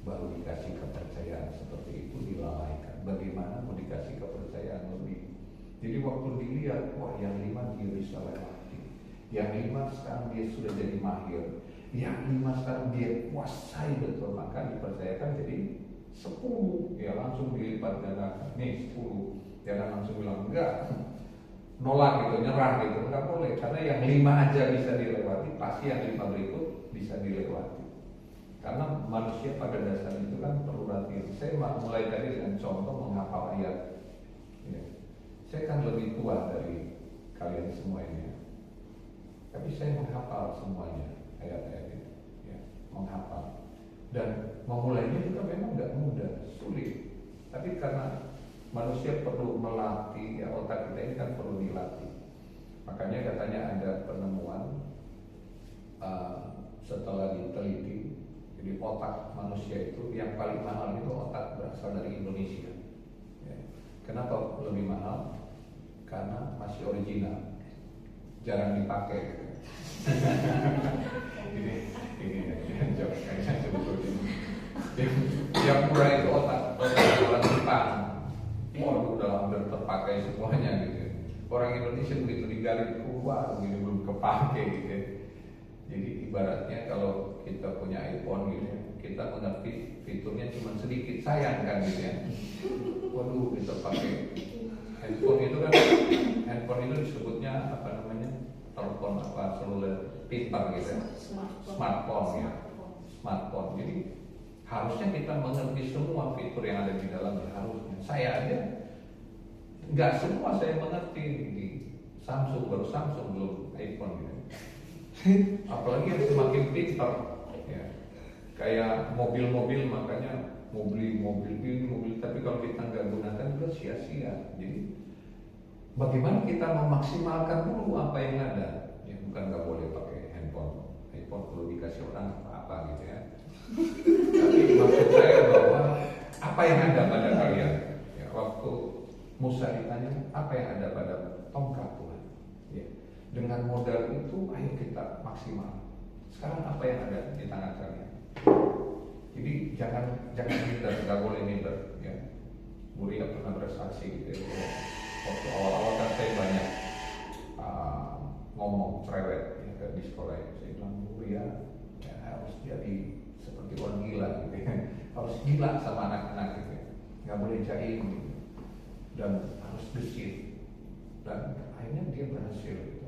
Baru dikasih kepercayaan seperti itu dilalaikan. Bagaimana mau dikasih kepercayaan lebih? Jadi waktu dilihat, wah yang 5 dia bisa lewati, yang 5 sekarang dia sudah jadi mahir, yang 5 sekarang dia kuasai betul, maka dipercayakan jadi 10, ya langsung dilipat gandakan. Nih 10, jangan langsung bilang enggak, nolak gitu, nyerah gitu, enggak boleh. Karena yang 5 aja bisa dilewati, pasti yang 5 berikut bisa dilewati. Karena manusia pada dasarnya itu kan perlu latihan. Saya mulai tadi dengan contoh menghafal ayat. Ya. Saya kan lebih tua dari kalian semua ini, tapi saya menghafal semuanya ayat-ayat itu, ya, menghafal. Dan memulainya juga memang nggak mudah, sulit. Tapi karena manusia perlu melatih, ya, otak kita ini kan perlu dilatih. Makanya katanya ada penemuan setelah diteliti, jadi otak manusia itu yang paling mahal itu otak berasal dari Indonesia. Ya. Kenapa lebih mahal? Karena masih original, jarang dipakai. ini jawab kayaknya sebetulnya. Yang murah itu otak orang Jepang. Waduh, udah hampir terpakai semuanya gitu. Orang Indonesia begitu digali, wah ini belum kepake gitu. Jadi ibaratnya kalau kita punya iPhone gitu, kita mengerti fiturnya cuma sedikit, sayang kan gitu ya. Waduh, kita pakai handphone itu kan, handphone itu disebutnya apa namanya, telepon apa seluler pintar gitu ya, smartphone ya, smartphone. Jadi harusnya kita mengerti semua fitur yang ada di dalamnya, harusnya. Saya aja nggak semua saya mengerti di Samsung, baru Samsung belum iPhone gitu. Apalagi yang semakin pintar, ya. Kayak mobil-mobil, makanya mobil ini mobil, tapi kalau kita nggak gunakan juga sia-sia. Jadi bagaimana kita memaksimalkan dulu apa yang ada? Ya bukan nggak boleh pakai handphone perlu dikasih orang apa gitu ya. Tapi maksud saya bahwa apa yang ada pada kalian? Ya, waktu Musa ditanya apa yang ada pada tongkat Tuhan? Ya, dengan modal itu ayo kita maksimal. Sekarang apa yang ada di tangan kalian? Jadi jangan minder, nggak boleh minder. Ya. Bu Ria pernah bersaksi gitu ya. Waktu awal-awal kan saya banyak ngomong cerewet ya, di sekolah ya. Saya bilang Bu Ria ya, harus jadi seperti orang gila gitu ya. Harus gila sama anak-anak gitu ya. Nggak boleh jaim gitu. Dan harus gesit. Dan akhirnya dia berhasil gitu.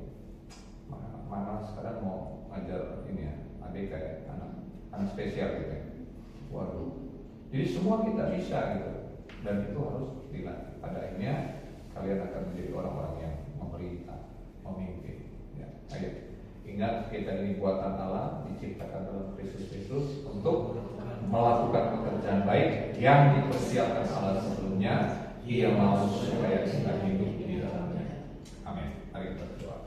Mama sekarang mau ngajar ini ya, adik kayak anak spesial gitu ya. Waduh. Jadi semua kita bisa gitu. Dan itu harus dilatih. Pada akhirnya kalian akan menjadi orang-orang yang memerintah, memimpin. Ya. Ayo, ingat kita ini buatan Allah, diciptakan dalam Kristus untuk melakukan pekerjaan baik yang dipersiapkan Allah sebelumnya. Ia mau supaya kita hidup di dalamnya. Amin. Mari kita berdoa.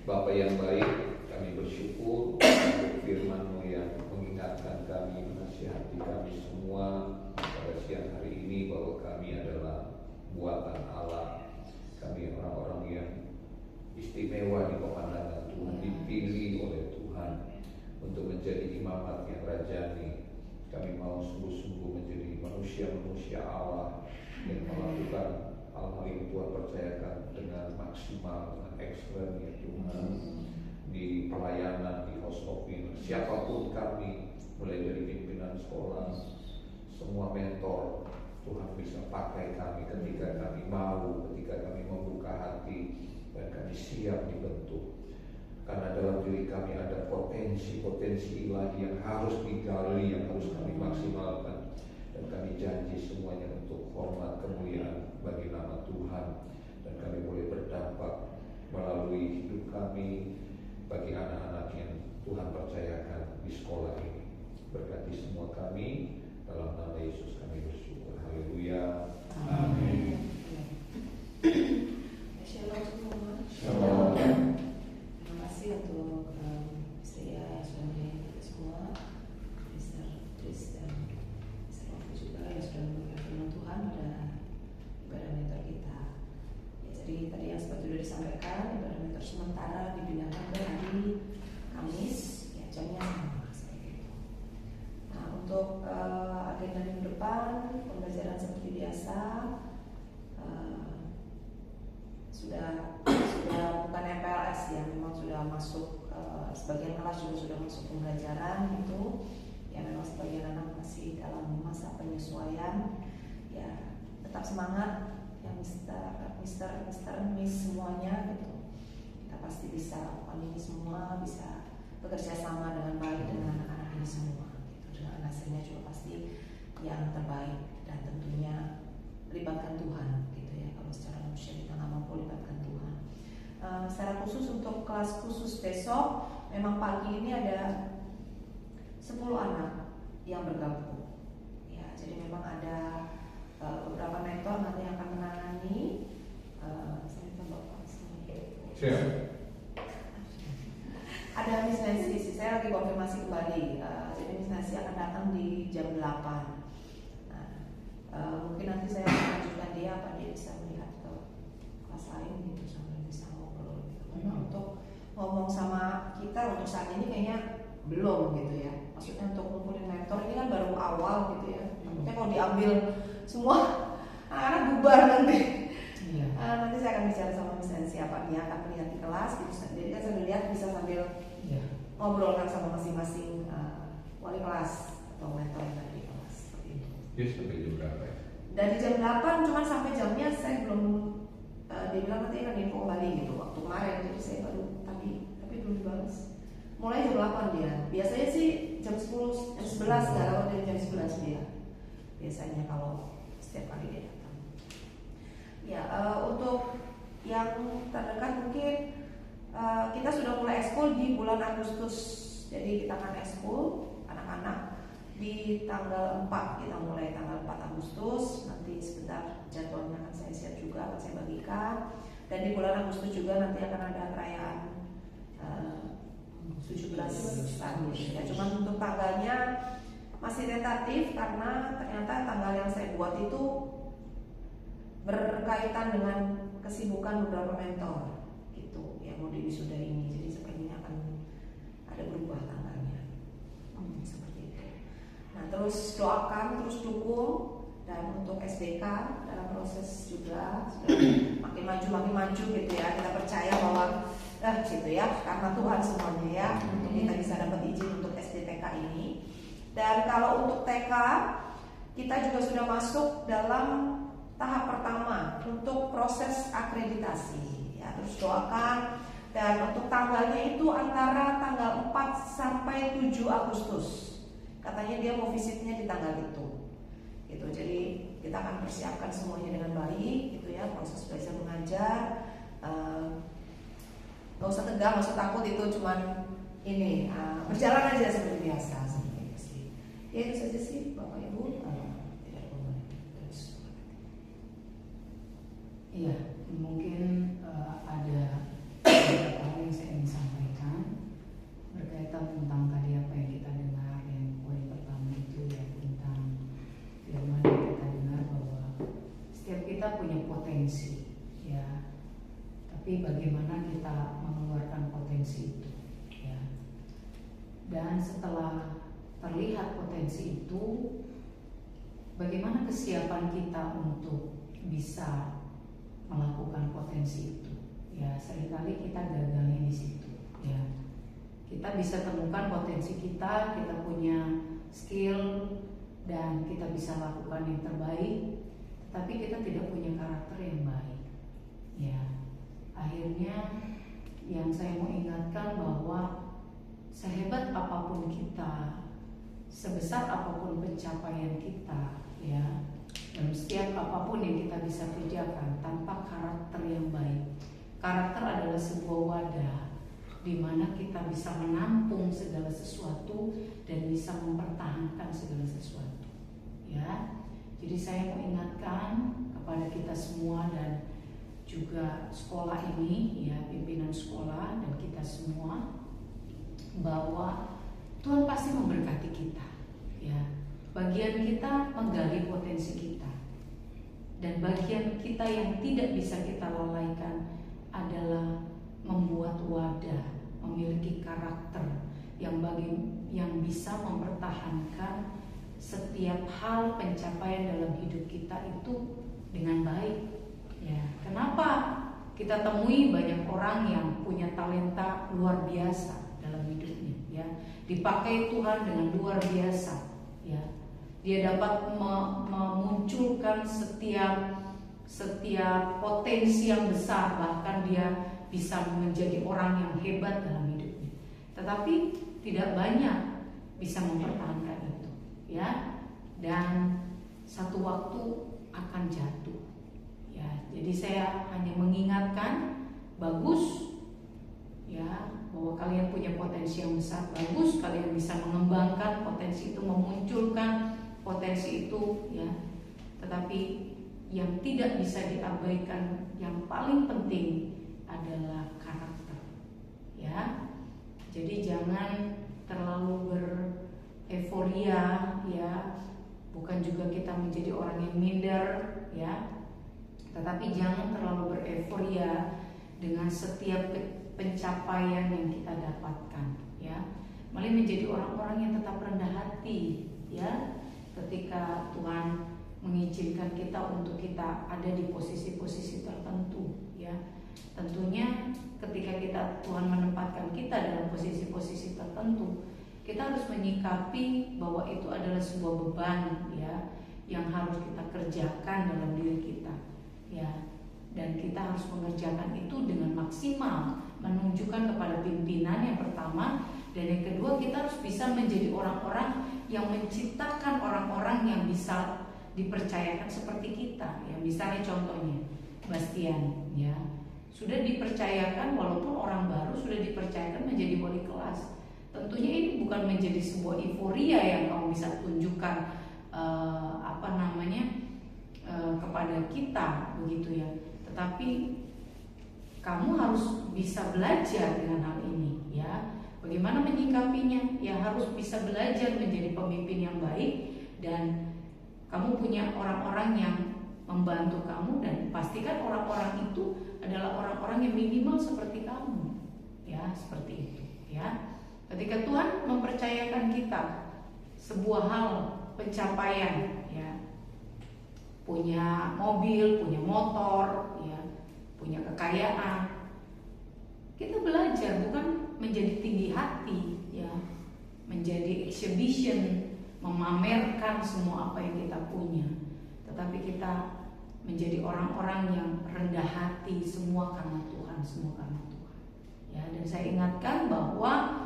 Bapa yang baik, kami bersyukur untuk firman-Mu yang mengingatkan kami, menasihati kami semua pada siang hari ini bahwa kami adalah buatan Allah. Kami orang-orang yang istimewa di pemandangan Tuhan, dipilih semangat yang rajani. Kami mau sungguh-sungguh menjadi manusia-manusia Allah yang melakukan hal-hal yang Tuhan percayakan dengan maksimal, dengan excellent ya Tuhan, di pelayanan, di House of Winner. Siapapun kami, mulai dari pimpinan sekolah, semua mentor, Tuhan bisa pakai kami ketika kami mau, ketika kami membuka hati, dan kami siap dibentuk. Karena dalam diri kami ada potensi-potensi ilahi yang harus digali, yang harus kami maksimalkan. Dan kami janji semuanya untuk hormat kemuliaan bagi nama Tuhan. Dan kami boleh berdampak melalui hidup kami bagi anak-anak yang Tuhan percayakan di sekolah ini. Berkati semua kami, dalam nama Yesus kami bersyukur. Haleluya. Amin. Shalom semua. Shalom. Terima kasih untuk saya yang sudah menjadi kita semua, Mr. Chris dan Mr. Ovi juga yang sudah memberikan firman Tuhan pada ibadah mentor kita. Ya, jadi tadi yang seperti sudah disampaikan, ibadah mentor sementara dipindahkan ke hari Kamis, ya jamnya sama seperti itu. Nah, untuk agenda minggu depan, pembelajaran seperti biasa. Sudah bukan MPLS ya, memang sudah masuk sebagian kelas juga sudah masuk pembelajaran gitu. Ya memang sebagian anak masih dalam masa penyesuaian. Ya tetap semangat ya Miss semuanya gitu. Kita pasti bisa lakukan ini semua, bisa bekerja sama dengan baik dengan anak-anak ini semua gitu. Dan hasilnya juga pasti yang terbaik dan tentunya libatkan Tuhan gitu ya. Kalau secara manusia kita nggak mampu libatkan Tuhan. Secara khusus untuk kelas khusus besok, memang pagi ini ada 10 anak yang bergabung. Ya, jadi memang ada beberapa mentor nanti yang akan menangani. Saya minta Bapak sini. Siap. Ada Miss Nancy, saya lagi konfirmasi kembali. Jadi Miss Nancy akan datang di jam 8. Mungkin nanti saya akan lanjutkan dia apa dia bisa melihat ke kelas lain gitu sambil bisa ngobrol gitu. Memang untuk ngomong sama kita untuk saat ini kayaknya belum gitu ya. Maksudnya untuk ngumpulin mentor ini kan baru awal gitu ya. Takutnya kalau diambil semua anak bubar nanti. Iya. Nanti saya akan bicara sama Miss Nancy apa dia akan melihat di kelas gitu. Jadi kan sambil lihat bisa sambil ngobrolkan sama masing-masing wali kelas atau mentor yang ada di kelas seperti itu. Yes, sampai jam berapa ya? Dari jam 8 cuman sampai jamnya saya belum dia bilang nanti akan info kembali gitu waktu kemarin, jadi saya baru tadi tapi belum dibalas. Mulai jam 8 dia. Biasanya sih jam 10, jam 11 nggak lewat dari jam 11 dia. Biasanya kalau setiap kali dia datang. Ya untuk yang terdekat mungkin kita sudah mulai ekskul di bulan Agustus. Jadi kita akan ekskul anak-anak di tanggal 4, kita mulai tanggal 4 Agustus. Nanti sebentar jadwalnya akan saya share juga, akan saya bagikan. Dan di bulan Agustus juga nanti akan ada perayaan 17 Agustus. Ya, cuman untuk tanggalnya masih tentatif karena ternyata tanggal yang saya buat itu berkaitan dengan kesibukan beberapa mentor gitu yang mau diwisuda ini. Jadi sepertinya akan ada berubah tanggalnya. Seperti itu. Nah, terus doakan, terus dukung, dan untuk SDK dalam proses juga sudah makin maju gitu ya. Kita percaya bahwa gitu ya, karena Tuhan semuanya ya, untuk kita bisa dapat izin untuk SDTK ini. Dan kalau untuk TK, kita juga sudah masuk dalam tahap pertama untuk proses akreditasi. Ya, terus doakan. Dan untuk tanggalnya itu antara tanggal 4 sampai 7 Agustus. Katanya dia mau visitnya di tanggal itu. Gitu. Jadi kita akan persiapkan semuanya dengan baik gitu ya, proses belajar mengajar. Gak usah tegang, gak usah takut, itu cuman ini berjalan aja seperti biasa seperti itu sih. Ya itu saja sih Bapak Ibu. Tidak ada komen. Terus. Iya, mungkin ada beberapa hal yang saya ingin sampaikan berkaitan tentang tadi apa yang kita dengar. Yang poin pertama itu ya tentang firman yang kita dengar bahwa setiap kita punya potensi ya, tapi bagaimana kita mengeluarkan potensi itu ya. Dan setelah potensi itu, bagaimana kesiapan kita untuk bisa melakukan potensi itu? Ya, seringkali kita gagalnya di situ. Ya, kita bisa temukan potensi kita punya skill dan kita bisa lakukan yang terbaik, tapi kita tidak punya karakter yang baik. Ya, akhirnya yang saya mau ingatkan bahwa sehebat apapun kita, sebesar apapun pencapaian kita, ya, dan setiap apapun yang kita bisa kerjakan tanpa karakter yang baik, karakter adalah sebuah wadah di mana kita bisa menampung segala sesuatu dan bisa mempertahankan segala sesuatu. Ya, jadi saya mau ingatkan kepada kita semua dan juga sekolah ini, ya, pimpinan sekolah dan kita semua, bahwa Tuhan pasti memberkati kita. Ya, bagian kita menggali potensi kita, dan bagian kita yang tidak bisa kita lalaikan adalah membuat wadah, memiliki karakter yang bisa mempertahankan setiap hal pencapaian dalam hidup kita itu dengan baik. Ya, kenapa kita temui banyak orang yang punya talenta luar biasa dalam hidupnya, ya, dipakai Tuhan dengan luar biasa, ya, dia dapat memunculkan setiap potensi yang besar, bahkan dia bisa menjadi orang yang hebat dalam hidupnya, tetapi tidak banyak bisa mempertahankan itu, ya, dan satu waktu akan jatuh. Ya, jadi saya hanya mengingatkan, bagus, ya, bahwa kalian punya potensi yang besar, bagus, kalian bisa mengembangkan potensi itu, memunculkan potensi itu, ya, tetapi yang tidak bisa diabaikan, yang paling penting adalah karakter, ya. Jadi jangan terlalu bereforia, ya, bukan juga kita menjadi orang yang minder, ya, tetapi jangan terlalu bereforia dengan setiap pencapaian yang kita dapatkan, ya, malah menjadi orang-orang yang tetap rendah hati, ya, ketika Tuhan mengizinkan kita untuk kita ada di posisi-posisi tertentu, ya. Tentunya ketika Tuhan menempatkan kita dalam posisi-posisi tertentu, kita harus menyikapi bahwa itu adalah sebuah beban, ya, yang harus kita kerjakan dalam diri kita, ya, dan kita harus mengerjakan itu dengan maksimal, menunjukkan kepada pimpinan yang pertama, dan yang kedua kita harus bisa menjadi orang-orang yang menciptakan orang-orang yang bisa dipercayakan seperti kita, ya. Misalnya contohnya Bastian, ya, sudah dipercayakan, walaupun orang baru, sudah dipercayakan menjadi wali kelas. Tentunya ini bukan menjadi sebuah euforia yang kamu bisa tunjukkan kepada kita, begitu, ya. Tetapi kamu harus bisa belajar dengan hal ini, ya. Bagaimana menyikapinya? Ya, harus bisa belajar menjadi pemimpin yang baik, dan kamu punya orang-orang yang membantu kamu, dan pastikan orang-orang itu adalah orang-orang yang minimal seperti kamu, ya, seperti itu, ya. Ketika Tuhan mempercayakan kita sebuah hal pencapaian, ya, punya mobil, punya motor, ya, punya kekayaan, kita belajar bukan menjadi tinggi hati, ya, menjadi exhibition, memamerkan semua apa yang kita punya, tetapi kita menjadi orang-orang yang rendah hati, semua karena Tuhan, semua karena Tuhan, ya. Dan saya ingatkan bahwa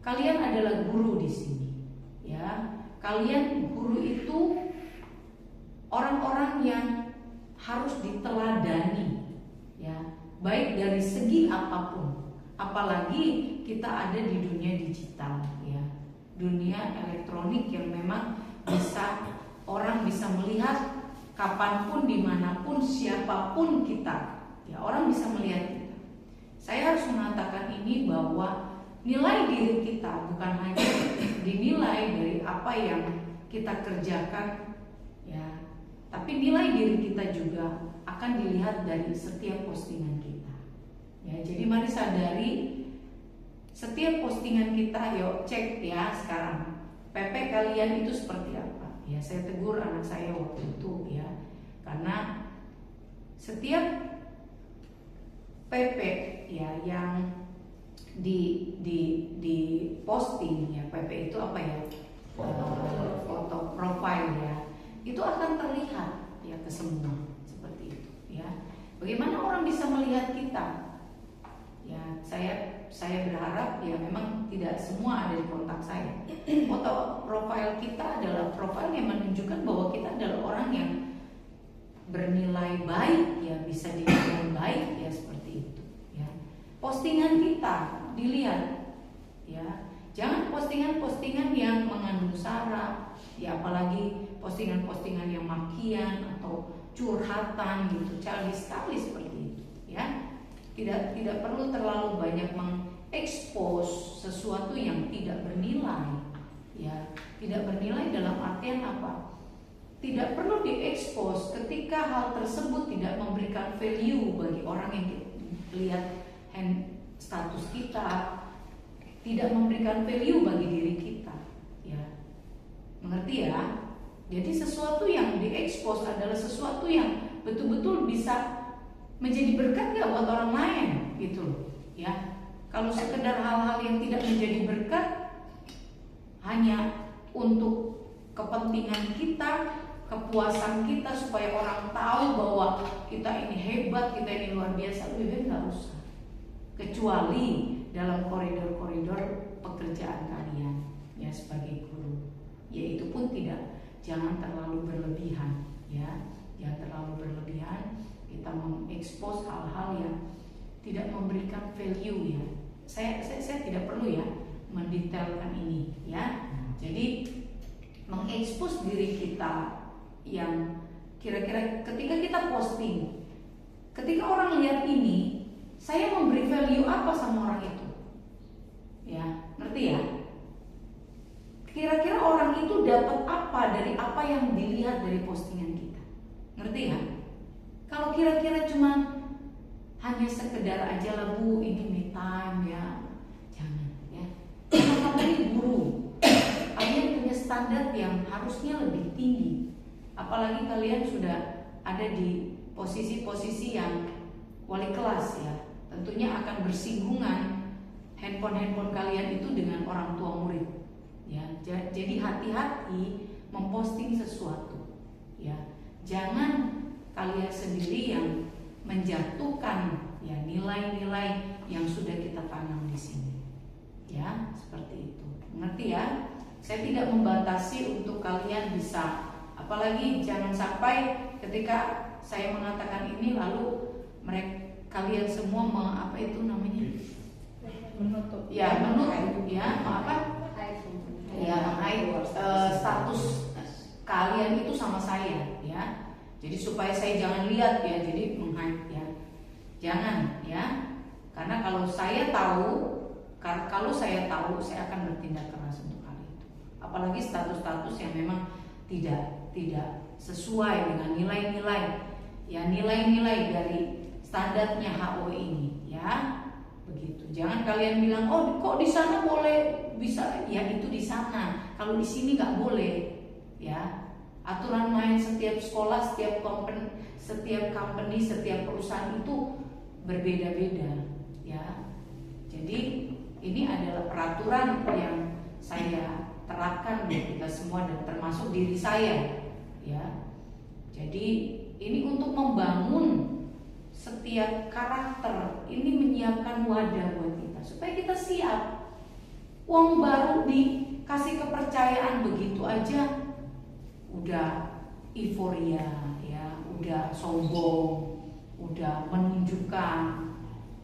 kalian adalah guru di sini, ya. Kalian guru itu orang-orang yang harus diteladani, ya, baik dari segi apapun. Apalagi kita ada di dunia digital, ya, dunia elektronik yang memang orang bisa melihat kapanpun, dimanapun, siapapun kita, ya, orang bisa melihat kita. Saya harus mengatakan ini bahwa nilai diri kita bukan hanya dinilai dari apa yang kita kerjakan, ya, tapi nilai diri kita juga akan dilihat dari setiap postingan kita, ya. Jadi mari sadari setiap postingan kita, yuk cek, ya, sekarang PP kalian itu seperti apa? Ya, saya tegur anak saya waktu itu ya, karena setiap PP ya yang di posting ya, PP itu apa ya? Foto profile ya, itu akan terlihat ya ke semua seperti itu ya. Bagaimana orang bisa melihat kita? Ya, saya berharap ya memang tidak semua ada di kontak saya. Foto profil kita adalah profil yang menunjukkan bahwa kita adalah orang yang bernilai baik ya, bisa dinilai baik ya, seperti itu ya. Postingan kita dilihat ya, jangan postingan-postingan yang mengandung sara ya, apalagi postingan-postingan yang makian atau curhatan gitu, childish sekali seperti itu ya. Tidak perlu terlalu banyak mengekspos sesuatu yang tidak bernilai ya. Tidak bernilai dalam artian apa? Tidak perlu diekspos ketika hal tersebut tidak memberikan value bagi orang yang lihat status kita, tidak memberikan value bagi diri kita ya. Mengerti ya? Jadi sesuatu yang diekspos adalah sesuatu yang betul-betul bisa menjadi berkat gak buat orang lain gitu loh ya. Kalau sekedar hal-hal yang tidak menjadi berkat hanya untuk kepentingan kita, kepuasan kita, supaya orang tahu bahwa kita ini hebat, kita ini luar biasa, lebih baik gak usah. Kecuali dalam koridor-koridor pekerjaan kalian ya sebagai guru, yaitu pun jangan terlalu berlebihan ya, jangan terlalu berlebihan. Kita mengekspos hal-hal yang tidak memberikan value ya. Saya tidak perlu ya mendetailkan ini ya. Jadi mengekspos diri kita yang kira-kira ketika kita posting, ketika orang lihat ini, saya memberi value apa sama orang itu ya, ngerti ya? Kira-kira orang itu dapat apa dari apa yang dilihat dari postingan kita, ngerti ya? Kalau kira-kira cuma hanya sekedar aja lah Bu, ini me time ya, jangan ya. Karena kamu ini guru, kalian punya standar yang harusnya lebih tinggi. Apalagi kalian sudah ada di posisi-posisi yang wali kelas ya, tentunya akan bersinggungan handphone kalian itu dengan orang tua murid ya. Jadi hati-hati memposting sesuatu ya. Jangan kalian sendiri yang menjatuhkan ya nilai-nilai yang sudah kita tanam di sini ya, seperti itu. Mengerti ya? Saya tidak membatasi untuk kalian bisa, apalagi jangan sampai ketika saya mengatakan ini lalu kalian semua apa itu namanya? Menutup ya, status kalian itu sama saya ya. Jadi supaya saya jangan lihat ya, jadi meng-hide ya. Jangan ya. Karena kalau saya tahu saya akan bertindak keras untuk hal itu. Apalagi status-status yang memang tidak sesuai dengan nilai-nilai ya, nilai-nilai dari standarnya HO ini ya. Begitu. Jangan kalian bilang, "Oh, kok di sana boleh bisa?" Ya itu di sana. Kalau di sini nggak boleh ya. Aturan main setiap sekolah, setiap company, setiap perusahaan itu berbeda-beda ya. Jadi ini adalah peraturan yang saya terapkan buat kita semua dan termasuk diri saya ya. Jadi ini untuk membangun setiap karakter, ini menyiapkan wadah buat kita supaya kita siap. Uang baru dikasih kepercayaan begitu aja udah euforia ya, udah sombong, udah menunjukkan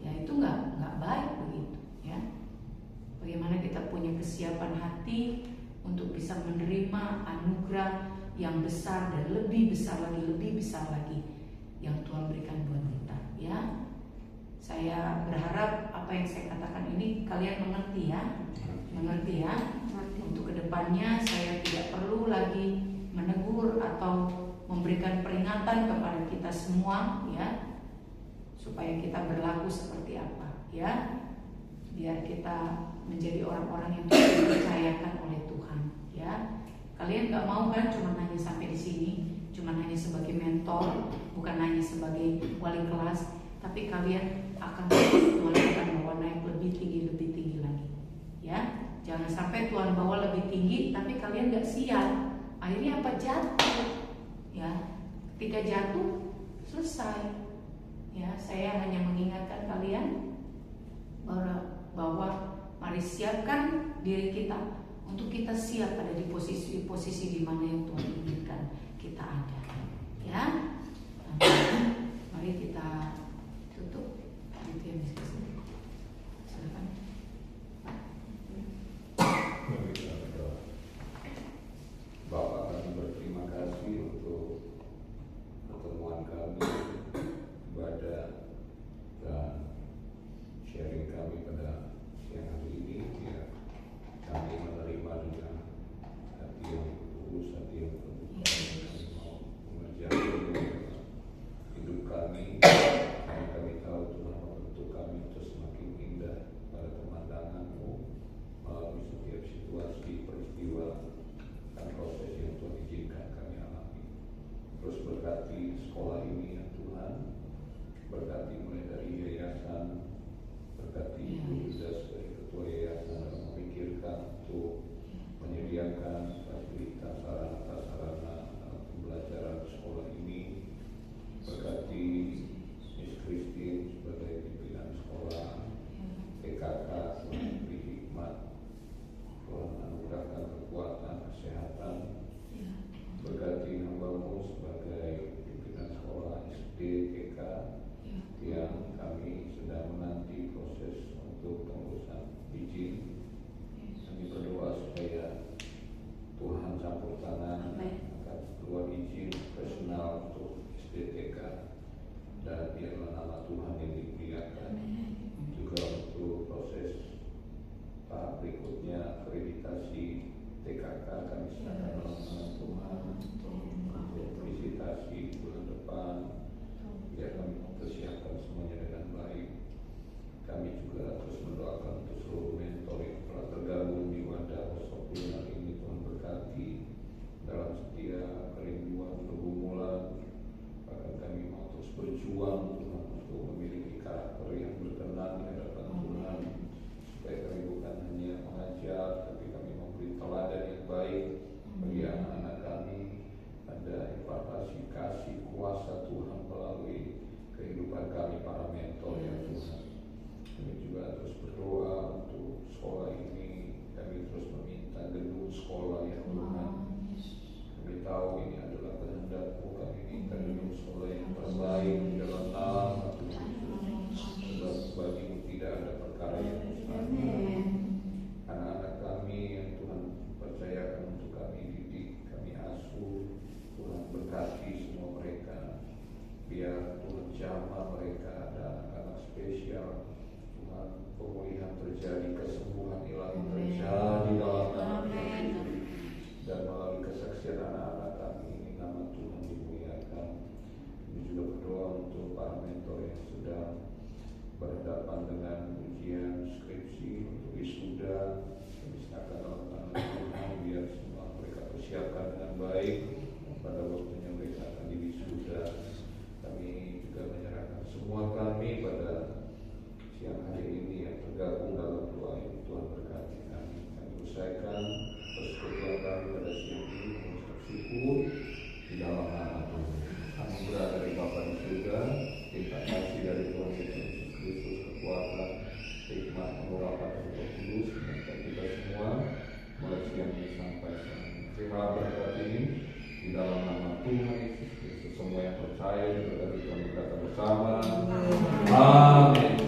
ya, itu nggak baik begitu ya. Bagaimana kita punya kesiapan hati untuk bisa menerima anugerah yang besar dan lebih besar lagi yang Tuhan berikan buat kita ya. Saya berharap apa yang saya katakan ini kalian mengerti ya. Untuk kedepannya saya tidak perlu lagi menegur atau memberikan peringatan kepada kita semua ya, supaya kita berlaku seperti apa ya, biar kita menjadi orang-orang yang dipercayakan oleh Tuhan ya. Kalian nggak mau kan cuma hanya sampai di sini, cuma hanya sebagai mentor, bukan hanya sebagai wali kelas, tapi kalian akan Tuhan akan bawa naik lebih tinggi lagi, ya. Jangan sampai Tuhan bawa lebih tinggi, tapi kalian nggak siap. Akhirnya apa? Jatuh, ya. Ketika jatuh, selesai. Ya, saya hanya mengingatkan kalian bahwa mari siapkan diri kita untuk kita siap ada di posisi di mana yang Tuhan inginkan kita ada. Ya, mari kita tutup. Itu yang bisa saya. Silakan. Bapak, kami berterima kasih untuk pertemuan kami, ibadah dan sharing kami pada siang hari ini. Ya, kami menerima dengan hati yang tulus, hati yang terbuka. Kami mau mengerjakan hidup kami. Kami tahu Tuhan membentuk kami untuk semakin indah pada pemandangan-Mu melalui setiap situasi, peristiwa, dan proses yang Tuhan izinkan kami alami. Terus berkati sekolah ini ya Tuhan, berkati mulai dari yayasan, berkati Ibu Yuda sebagai ketua yayasan dalam memikirkan untuk menyediakan fasilitas sarana dalam pembelajaran sekolah ini. Berkati Miss Christine sebagai pimpinan sekolah, PKK Tuhan beri hikmat, Tuhan anugerahkan kekuatan, kesehatan. Berkati hamba-Mu sebagai pimpinan sekolah SD, TK yang kami sedang menanti proses untuk pengurusan izin. Kami berdoa supaya Tuhan campur tangan akan keluar izin personal untuk SD, TK, dan biarlah nama Tuhan yang dimuliakan. Juga untuk proses tahap berikutnya akreditasi TKK kami serahkan dalam tangan Tuhan untuk visitasi bulan depan. Biar kami mempersiapkan semuanya dengan baik. Kami juga terus mendoakan untuk seluruh mentor yang telah tergabung di wadah Hosopinar ini. Tuhan berkati dalam setiap kerinduan, pergumulan. Bahkan kami mau terus berjuang Tuhan untuk memiliki karakter yang berkenan di hadapan Tuhan, supaya kami bukan hanya mengajar, tapi kami memberi teladan yang baik bagi anak-anak kami. Ada impartasi kasih kuasa Tuhan melalui kehidupan kami para mentor ya Tuhan. Kami juga terus berdoa untuk sekolah ini. Kami terus meminta gedung sekolah ya Tuhan. Kami tahu ini adalah kehendak-Mu. Kami minta gedung sekolah yang terbaik di dalam nama Tuhan Yesus. Sebab bagi-Mu tidak ada perkara yang mustahil. Anak-anak kami yang Tuhan percayakan untuk kami didik, kami asuh, Tuhan berkati semua mereka. Biar Tuhan jamah mereka, ada anak-anak spesial. Tuhan pemulihan terjadi, kesembuhan ilahi terjadi dalam nama Tuhan. Dan melalui kesaksian anak-anak kami ini nama Tuhan dimuliakan. Kami juga berdoa untuk para mentor yang sedang berhadapan dengan ujian skripsi untuk wisuda. Kami serahkan dalam tangan Tuhan, biar semua mereka persiapkan dengan baik. Pada waktunya mereka akan diwisuda. Kami juga menyerahkan semua kami pada siang hari ini yang tergabung dalam doa ini. Tuhan berkati kami. Kami usaikan persekutuan kami pada siang ini mengucap syukur di dalam nama Tuhan. Anugerah dari Bapa di surga, cinta kasih dari Tuhan Yesus Kristus, kekuatan, hikmat, pengharapan dan Roh Kudus menyertai kita semua mulai siang ini sampai siang ini. Terima berkat ini di dalam nama Tuhan Yesus Kristus. Semua yang percaya juga Tuhan berkata bersama. Amin.